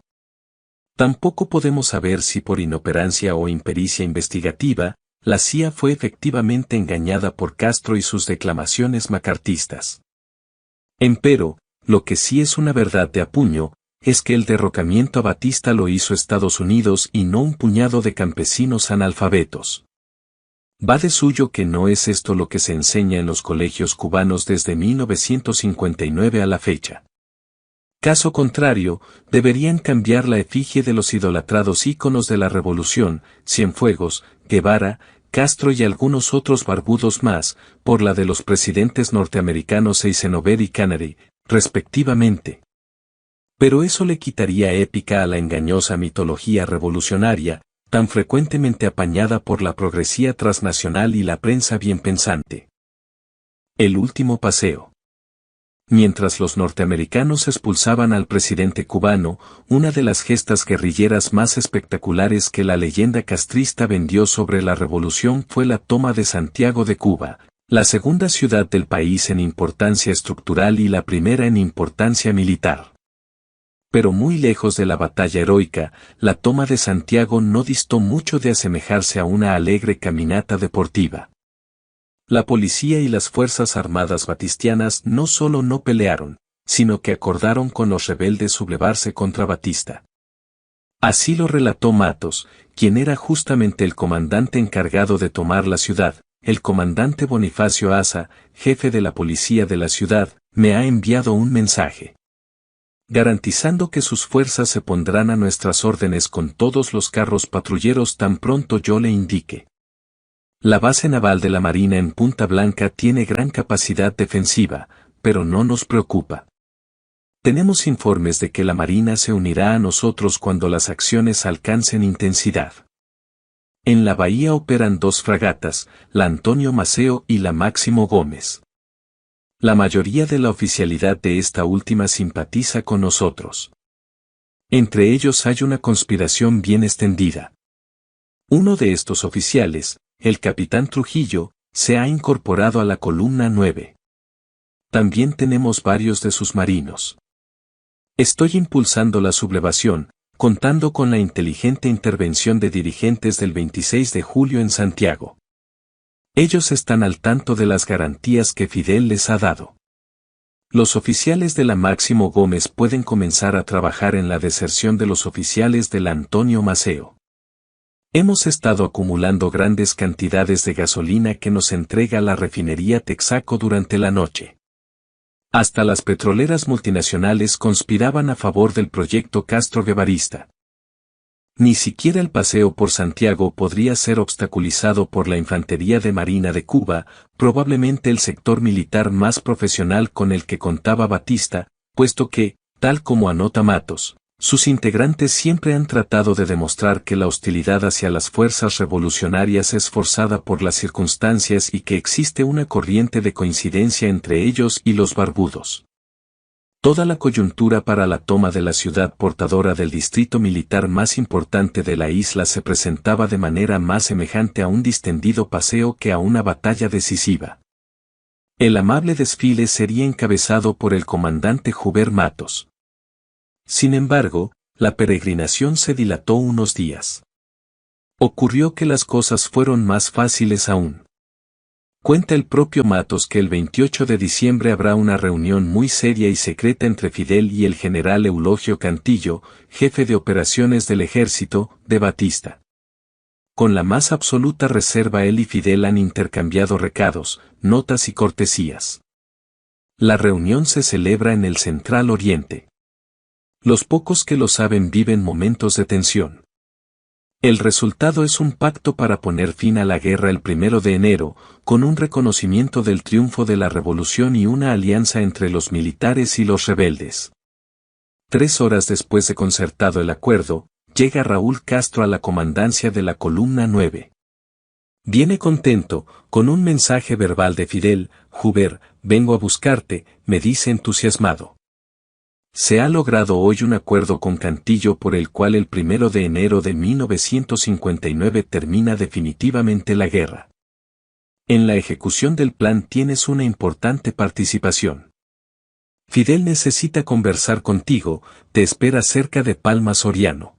Speaker 1: Tampoco podemos saber si por inoperancia o impericia investigativa, la CIA fue efectivamente engañada por Castro y sus declamaciones macartistas. Empero, lo que sí es una verdad de apuño, es que el derrocamiento a Batista lo hizo Estados Unidos y no un puñado de campesinos analfabetos. Va de suyo que no es esto lo que se enseña en los colegios cubanos desde 1959 a la fecha. Caso contrario, deberían cambiar la efigie de los idolatrados íconos de la revolución, Cienfuegos, Guevara, Castro y algunos otros barbudos más, por la de los presidentes norteamericanos Eisenhower y Kennedy, respectivamente. Pero eso le quitaría épica a la engañosa mitología revolucionaria, tan frecuentemente apañada por la progresía transnacional y la prensa bien pensante. El último paseo. Mientras los norteamericanos expulsaban al presidente cubano, una de las gestas guerrilleras más espectaculares que la leyenda castrista vendió sobre la revolución fue la toma de Santiago de Cuba, la segunda ciudad del país en importancia estructural y la primera en importancia militar. Pero muy lejos de la batalla heroica, la toma de Santiago no distó mucho de asemejarse a una alegre caminata deportiva. La policía y las fuerzas armadas batistianas no solo no pelearon, sino que acordaron con los rebeldes sublevarse contra Batista. Así lo relató Matos, quien era justamente el comandante encargado de tomar la ciudad. El comandante Bonifacio Asa, jefe de la policía de la ciudad, me ha enviado un mensaje, garantizando que sus fuerzas se pondrán a nuestras órdenes con todos los carros patrulleros tan pronto yo le indique. La base naval de la Marina en Punta Blanca tiene gran capacidad defensiva, pero no nos preocupa. Tenemos informes de que la Marina se unirá a nosotros cuando las acciones alcancen intensidad. En la bahía operan 2 fragatas, la Antonio Maceo y la Máximo Gómez. La mayoría de la oficialidad de esta última simpatiza con nosotros. Entre ellos hay una conspiración bien extendida. Uno de estos oficiales, el capitán Trujillo, se ha incorporado a la columna 9. También tenemos varios de sus marinos. Estoy impulsando la sublevación, contando con la inteligente intervención de dirigentes del 26 de julio en Santiago. Ellos están al tanto de las garantías que Fidel les ha dado. Los oficiales de la Máximo Gómez pueden comenzar a trabajar en la deserción de los oficiales de la Antonio Maceo. Hemos estado acumulando grandes cantidades de gasolina que nos entrega la refinería Texaco durante la noche. Hasta las petroleras multinacionales conspiraban a favor del proyecto Castro-Guevarista. Ni siquiera el paseo por Santiago podría ser obstaculizado por la Infantería de Marina de Cuba, probablemente el sector militar más profesional con el que contaba Batista, puesto que, tal como anota Matos, sus integrantes siempre han tratado de demostrar que la hostilidad hacia las fuerzas revolucionarias es forzada por las circunstancias y que existe una corriente de coincidencia entre ellos y los barbudos. Toda la coyuntura para la toma de la ciudad portadora del distrito militar más importante de la isla se presentaba de manera más semejante a un distendido paseo que a una batalla decisiva. El amable desfile sería encabezado por el comandante Juber Matos. Sin embargo, la peregrinación se dilató unos días. Ocurrió que las cosas fueron más fáciles aún. Cuenta el propio Matos que el 28 de diciembre habrá una reunión muy seria y secreta entre Fidel y el general Eulogio Cantillo, jefe de operaciones del ejército, de Batista. Con la más absoluta reserva él y Fidel han intercambiado recados, notas y cortesías. La reunión se celebra en el Central Oriente. Los pocos que lo saben viven momentos de tensión. El resultado es un pacto para poner fin a la guerra el 1 de enero, con un reconocimiento del triunfo de la revolución y una alianza entre los militares y los rebeldes. 3 horas después de concertado el acuerdo, llega Raúl Castro a la comandancia de la columna 9. Viene contento, con un mensaje verbal de Fidel: Juber, vengo a buscarte, me dice entusiasmado. Se ha logrado hoy un acuerdo con Cantillo por el cual el 1 de enero de 1959 termina definitivamente la guerra. En la ejecución del plan tienes una importante participación. Fidel necesita conversar contigo, te espera cerca de Palma Soriano.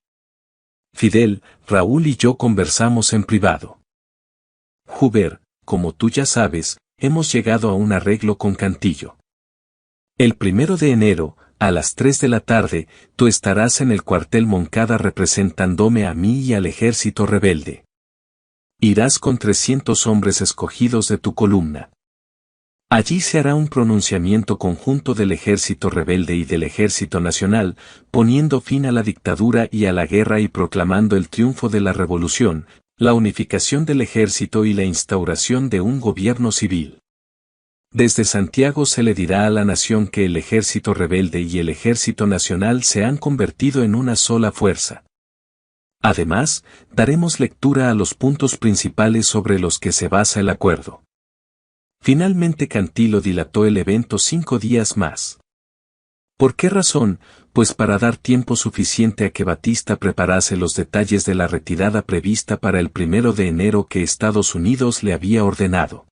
Speaker 1: Fidel, Raúl y yo conversamos en privado. Juber, como tú ya sabes, hemos llegado a un arreglo con Cantillo. El 1 de enero, a las 3 de la tarde, tú estarás en el cuartel Moncada representándome a mí y al ejército rebelde. Irás con 300 hombres escogidos de tu columna. Allí se hará un pronunciamiento conjunto del ejército rebelde y del ejército nacional, poniendo fin a la dictadura y a la guerra y proclamando el triunfo de la revolución, la unificación del ejército y la instauración de un gobierno civil. Desde Santiago se le dirá a la nación que el ejército rebelde y el ejército nacional se han convertido en una sola fuerza. Además, daremos lectura a los puntos principales sobre los que se basa el acuerdo. Finalmente Cantilo dilató el evento 5 días más. ¿Por qué razón? Pues para dar tiempo suficiente a que Batista preparase los detalles de la retirada prevista para el 1 de enero que Estados Unidos le había ordenado.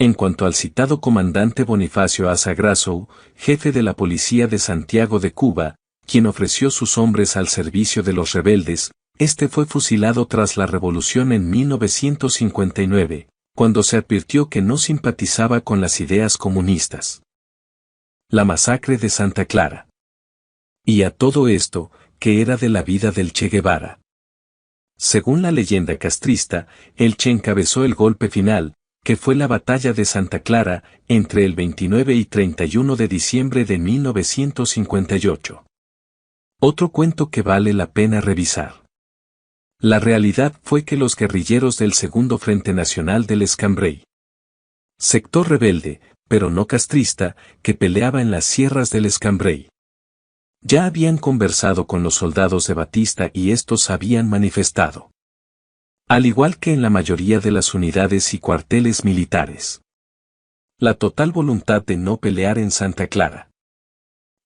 Speaker 1: En cuanto al citado comandante Bonifacio Asa Grasso, jefe de la policía de Santiago de Cuba, quien ofreció sus hombres al servicio de los rebeldes, este fue fusilado tras la revolución en 1959. Cuando se advirtió que no simpatizaba con las ideas comunistas. La masacre de Santa Clara. Y a todo esto, ¿qué era de la vida del Che Guevara? Según la leyenda castrista, el Che encabezó el golpe final, que fue la batalla de Santa Clara, entre el 29 y 31 de diciembre de 1958. Otro cuento que vale la pena revisar. La realidad fue que los guerrilleros del Segundo Frente Nacional del Escambray, sector rebelde, pero no castrista, que peleaba en las sierras del Escambray, ya habían conversado con los soldados de Batista y estos habían manifestado, al igual que en la mayoría de las unidades y cuarteles militares, la total voluntad de no pelear en Santa Clara.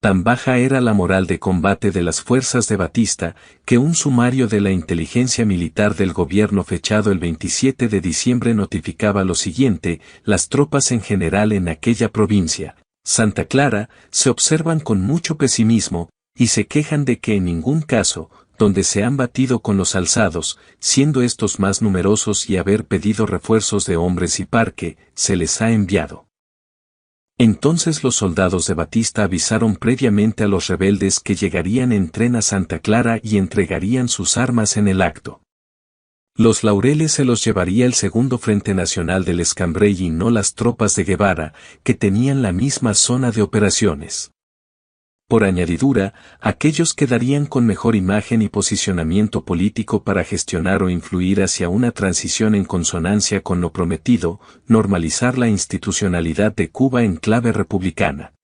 Speaker 1: Tan baja era la moral de combate de las fuerzas de Batista, que un sumario de la inteligencia militar del gobierno fechado el 27 de diciembre notificaba lo siguiente: las tropas en general en aquella provincia, Santa Clara, se observan con mucho pesimismo, y se quejan de que en ningún caso, donde se han batido con los alzados, siendo estos más numerosos y haber pedido refuerzos de hombres y parque, se les ha enviado. Entonces los soldados de Batista avisaron previamente a los rebeldes que llegarían en tren a Santa Clara y entregarían sus armas en el acto. Los laureles se los llevaría el Segundo Frente Nacional del Escambray y no las tropas de Guevara, que tenían la misma zona de operaciones. Por añadidura, aquellos quedarían con mejor imagen y posicionamiento político para gestionar o influir hacia una transición en consonancia con lo prometido, normalizar la institucionalidad de Cuba en clave republicana.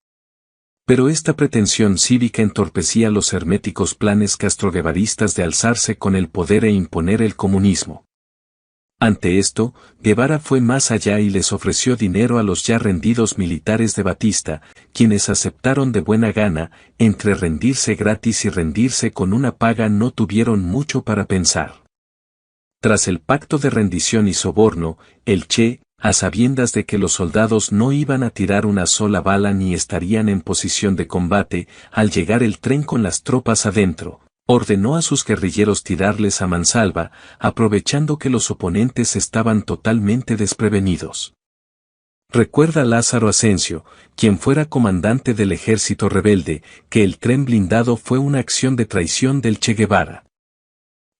Speaker 1: Pero esta pretensión cívica entorpecía los herméticos planes castroguevaristas de alzarse con el poder e imponer el comunismo. Ante esto, Guevara fue más allá y les ofreció dinero a los ya rendidos militares de Batista, quienes aceptaron de buena gana. Entre rendirse gratis y rendirse con una paga no tuvieron mucho para pensar. Tras el pacto de rendición y soborno, el Che, a sabiendas de que los soldados no iban a tirar una sola bala ni estarían en posición de combate, al llegar el tren con las tropas adentro, ordenó a sus guerrilleros tirarles a mansalva, aprovechando que los oponentes estaban totalmente desprevenidos. Recuerda Lázaro Asensio, quien fuera comandante del ejército rebelde, que el tren blindado fue una acción de traición del Che Guevara.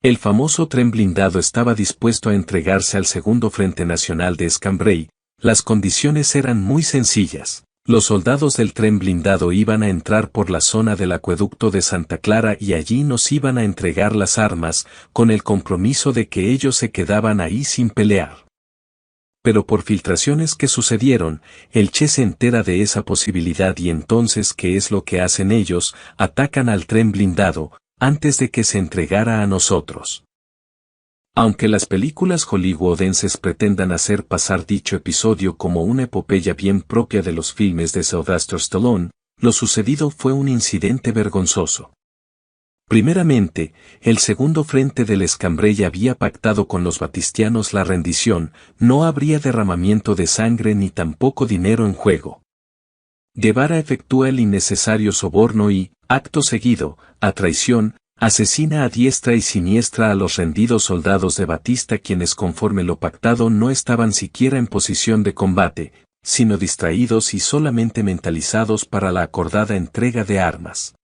Speaker 1: El famoso tren blindado estaba dispuesto a entregarse al Segundo Frente Nacional de Escambray. Las condiciones eran muy sencillas. Los soldados del tren blindado iban a entrar por la zona del acueducto de Santa Clara y allí nos iban a entregar las armas, con el compromiso de que ellos se quedaban ahí sin pelear. Pero por filtraciones que sucedieron, el Che se entera de esa posibilidad y entonces, ¿qué es lo que hacen ellos? Atacan al tren blindado, antes de que se entregara a nosotros. Aunque las películas hollywoodenses pretendan hacer pasar dicho episodio como una epopeya bien propia de los filmes de Sylvester Stallone, lo sucedido fue un incidente vergonzoso. Primeramente, el Segundo Frente del Escambray había pactado con los batistianos la rendición, no habría derramamiento de sangre ni tampoco dinero en juego. Guevara efectúa el innecesario soborno y, acto seguido, a traición, asesina a diestra y siniestra a los rendidos soldados de Batista quienes conforme lo pactado no estaban siquiera en posición de combate, sino distraídos y solamente mentalizados para la acordada entrega de armas.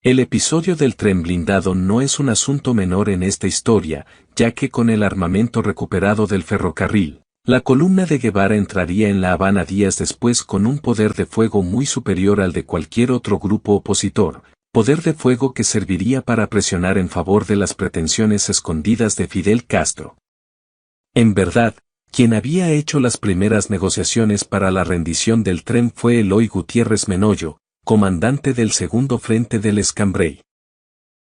Speaker 1: El episodio del tren blindado no es un asunto menor en esta historia, ya que con el armamento recuperado del ferrocarril, la columna de Guevara entraría en La Habana días después con un poder de fuego muy superior al de cualquier otro grupo opositor, poder de fuego que serviría para presionar en favor de las pretensiones escondidas de Fidel Castro. En verdad, quien había hecho las primeras negociaciones para la rendición del tren fue Eloy Gutiérrez Menoyo, comandante del segundo frente del Escambray.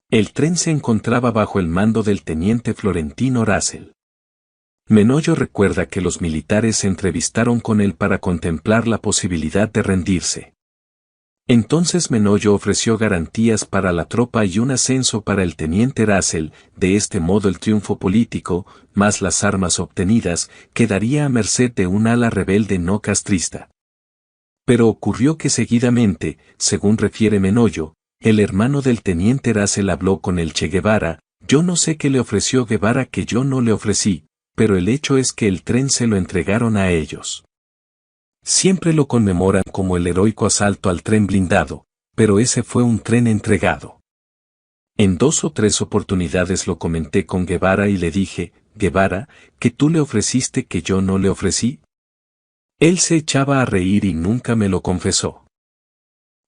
Speaker 1: El tren se encontraba bajo el mando del teniente Florentino Russell. Menoyo recuerda que los militares se entrevistaron con él para contemplar la posibilidad de rendirse. Entonces Menoyo ofreció garantías para la tropa y un ascenso para el teniente Russell, de este modo el triunfo político, más las armas obtenidas, quedaría a merced de un ala rebelde no castrista. Pero ocurrió que seguidamente, según refiere Menoyo, el hermano del teniente Russell habló con el Che Guevara, yo no sé qué le ofreció Guevara que yo no le ofrecí, pero el hecho es que el tren se lo entregaron a ellos. Siempre lo conmemoran como el heroico asalto al tren blindado, pero ese fue un tren entregado. En 2 o 3 oportunidades lo comenté con Guevara y le dije, Guevara, ¿que tú le ofreciste que yo no le ofrecí? Él se echaba a reír y nunca me lo confesó.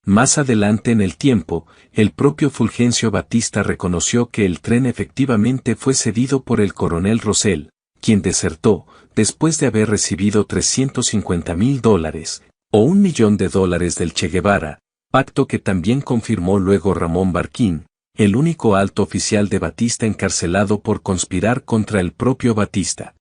Speaker 1: Más adelante en el tiempo, el propio Fulgencio Batista reconoció que el tren efectivamente fue cedido por el coronel Rosell, quien desertó, después de haber recibido $350,000, o $1 millón del Che Guevara, pacto que también confirmó luego Ramón Barquín, el único alto oficial de Batista encarcelado por conspirar contra el propio Batista.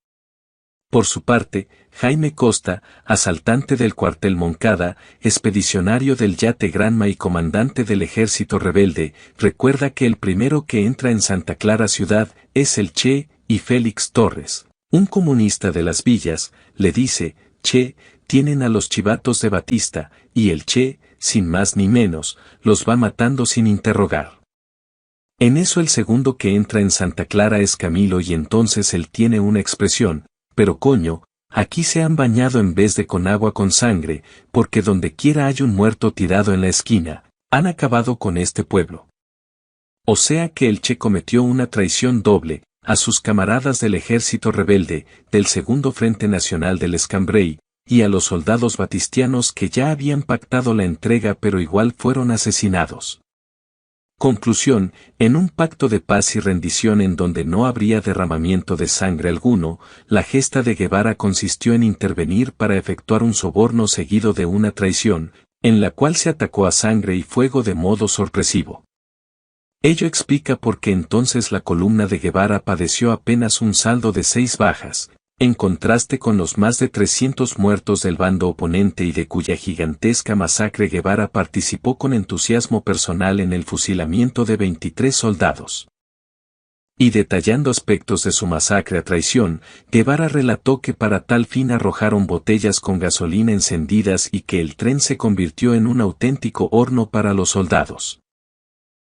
Speaker 1: Por su parte, Jaime Costa, asaltante del cuartel Moncada, expedicionario del yate Granma y comandante del ejército rebelde, recuerda que el primero que entra en Santa Clara ciudad es el Che, y Félix Torres, un comunista de las villas, le dice, Che, tienen a los chivatos de Batista, y el Che, sin más ni menos, los va matando sin interrogar. En eso el segundo que entra en Santa Clara es Camilo y entonces él tiene una expresión, pero coño, aquí se han bañado en vez de con agua con sangre, porque donde quiera hay un muerto tirado en la esquina, han acabado con este pueblo. O sea que el Che cometió una traición doble, a sus camaradas del ejército rebelde, del Segundo Frente Nacional del Escambray, y a los soldados batistianos que ya habían pactado la entrega pero igual fueron asesinados. Conclusión, en un pacto de paz y rendición en donde no habría derramamiento de sangre alguno, la gesta de Guevara consistió en intervenir para efectuar un soborno seguido de una traición, en la cual se atacó a sangre y fuego de modo sorpresivo. Ello explica por qué entonces la columna de Guevara padeció apenas un saldo de 6 bajas, en contraste con los más de 300 muertos del bando oponente y de cuya gigantesca masacre Guevara participó con entusiasmo personal en el fusilamiento de 23 soldados. Y detallando aspectos de su masacre a traición, Guevara relató que para tal fin arrojaron botellas con gasolina encendidas y que el tren se convirtió en un auténtico horno para los soldados.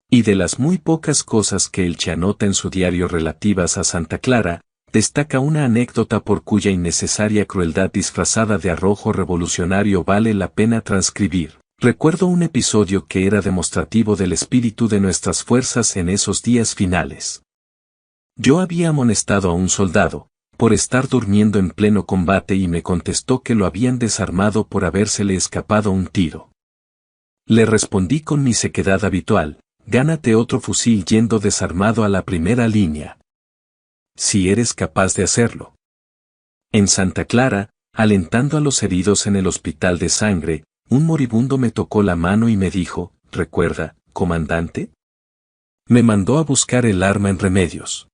Speaker 1: Y de las muy pocas cosas que el Che anota en su diario relativas a Santa Clara, destaca una anécdota por cuya innecesaria crueldad disfrazada de arrojo revolucionario vale la pena transcribir. Recuerdo un episodio que era demostrativo del espíritu de nuestras fuerzas en esos días finales. Yo había amonestado a un soldado, por estar durmiendo en pleno combate y me contestó que lo habían desarmado por habérsele escapado un tiro. Le respondí con mi sequedad habitual, gánate otro fusil yendo desarmado a la primera línea. Si eres capaz de hacerlo. En Santa Clara, alentando a los heridos en el hospital de sangre, un moribundo me tocó la mano y me dijo, ¿recuerda, comandante? Me mandó a buscar el arma en Remedios.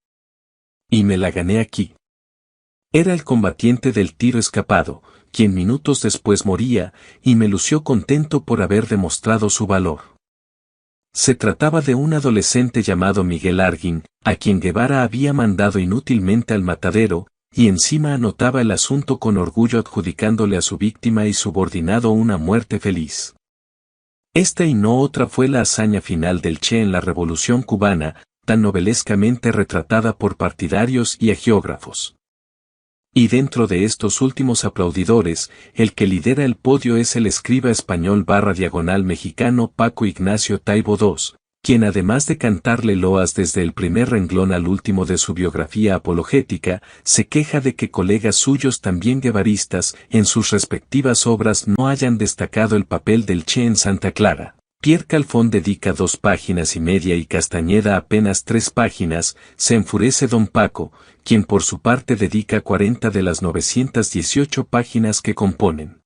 Speaker 1: Y me la gané aquí. Era el combatiente del tiro escapado, quien minutos después moría, y me lució contento por haber demostrado su valor. Se trataba de un adolescente llamado Miguel Arguin, a quien Guevara había mandado inútilmente al matadero, y encima anotaba el asunto con orgullo adjudicándole a su víctima y subordinado una muerte feliz. Esta y no otra fue la hazaña final del Che en la Revolución cubana, tan novelescamente retratada por partidarios y hagiógrafos. Y dentro de estos últimos aplaudidores, el que lidera el podio es el escriba español / mexicano Paco Ignacio Taibo II, quien además de cantarle loas desde el primer renglón al último de su biografía apologética, se queja de que colegas suyos también guevaristas en sus respectivas obras no hayan destacado el papel del Che en Santa Clara. Pierre Calfón dedica 2,5 páginas y Castañeda apenas 3 páginas, se enfurece don Paco, quien por su parte dedica 40 de las 918 páginas que componen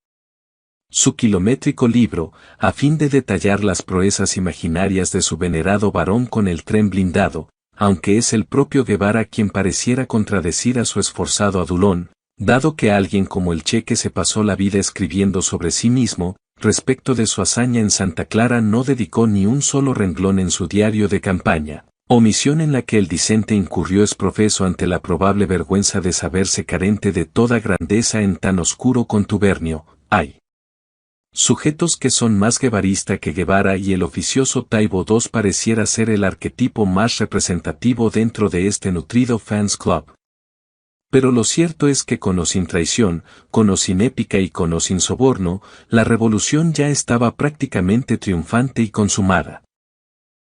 Speaker 1: su kilométrico libro, a fin de detallar las proezas imaginarias de su venerado varón con el tren blindado, aunque es el propio Guevara quien pareciera contradecir a su esforzado adulón, dado que alguien como el Che que se pasó la vida escribiendo sobre sí mismo, respecto de su hazaña en Santa Clara no dedicó ni un solo renglón en su diario de campaña, omisión en la que el discente incurrió exprofeso ante la probable vergüenza de saberse carente de toda grandeza en tan oscuro contubernio. Hay sujetos que son más guevarista que Guevara y el oficioso Taibo II pareciera ser el arquetipo más representativo dentro de este nutrido fans club. Pero lo cierto es que con o sin traición, con o sin épica y con o sin soborno, la revolución ya estaba prácticamente triunfante y consumada.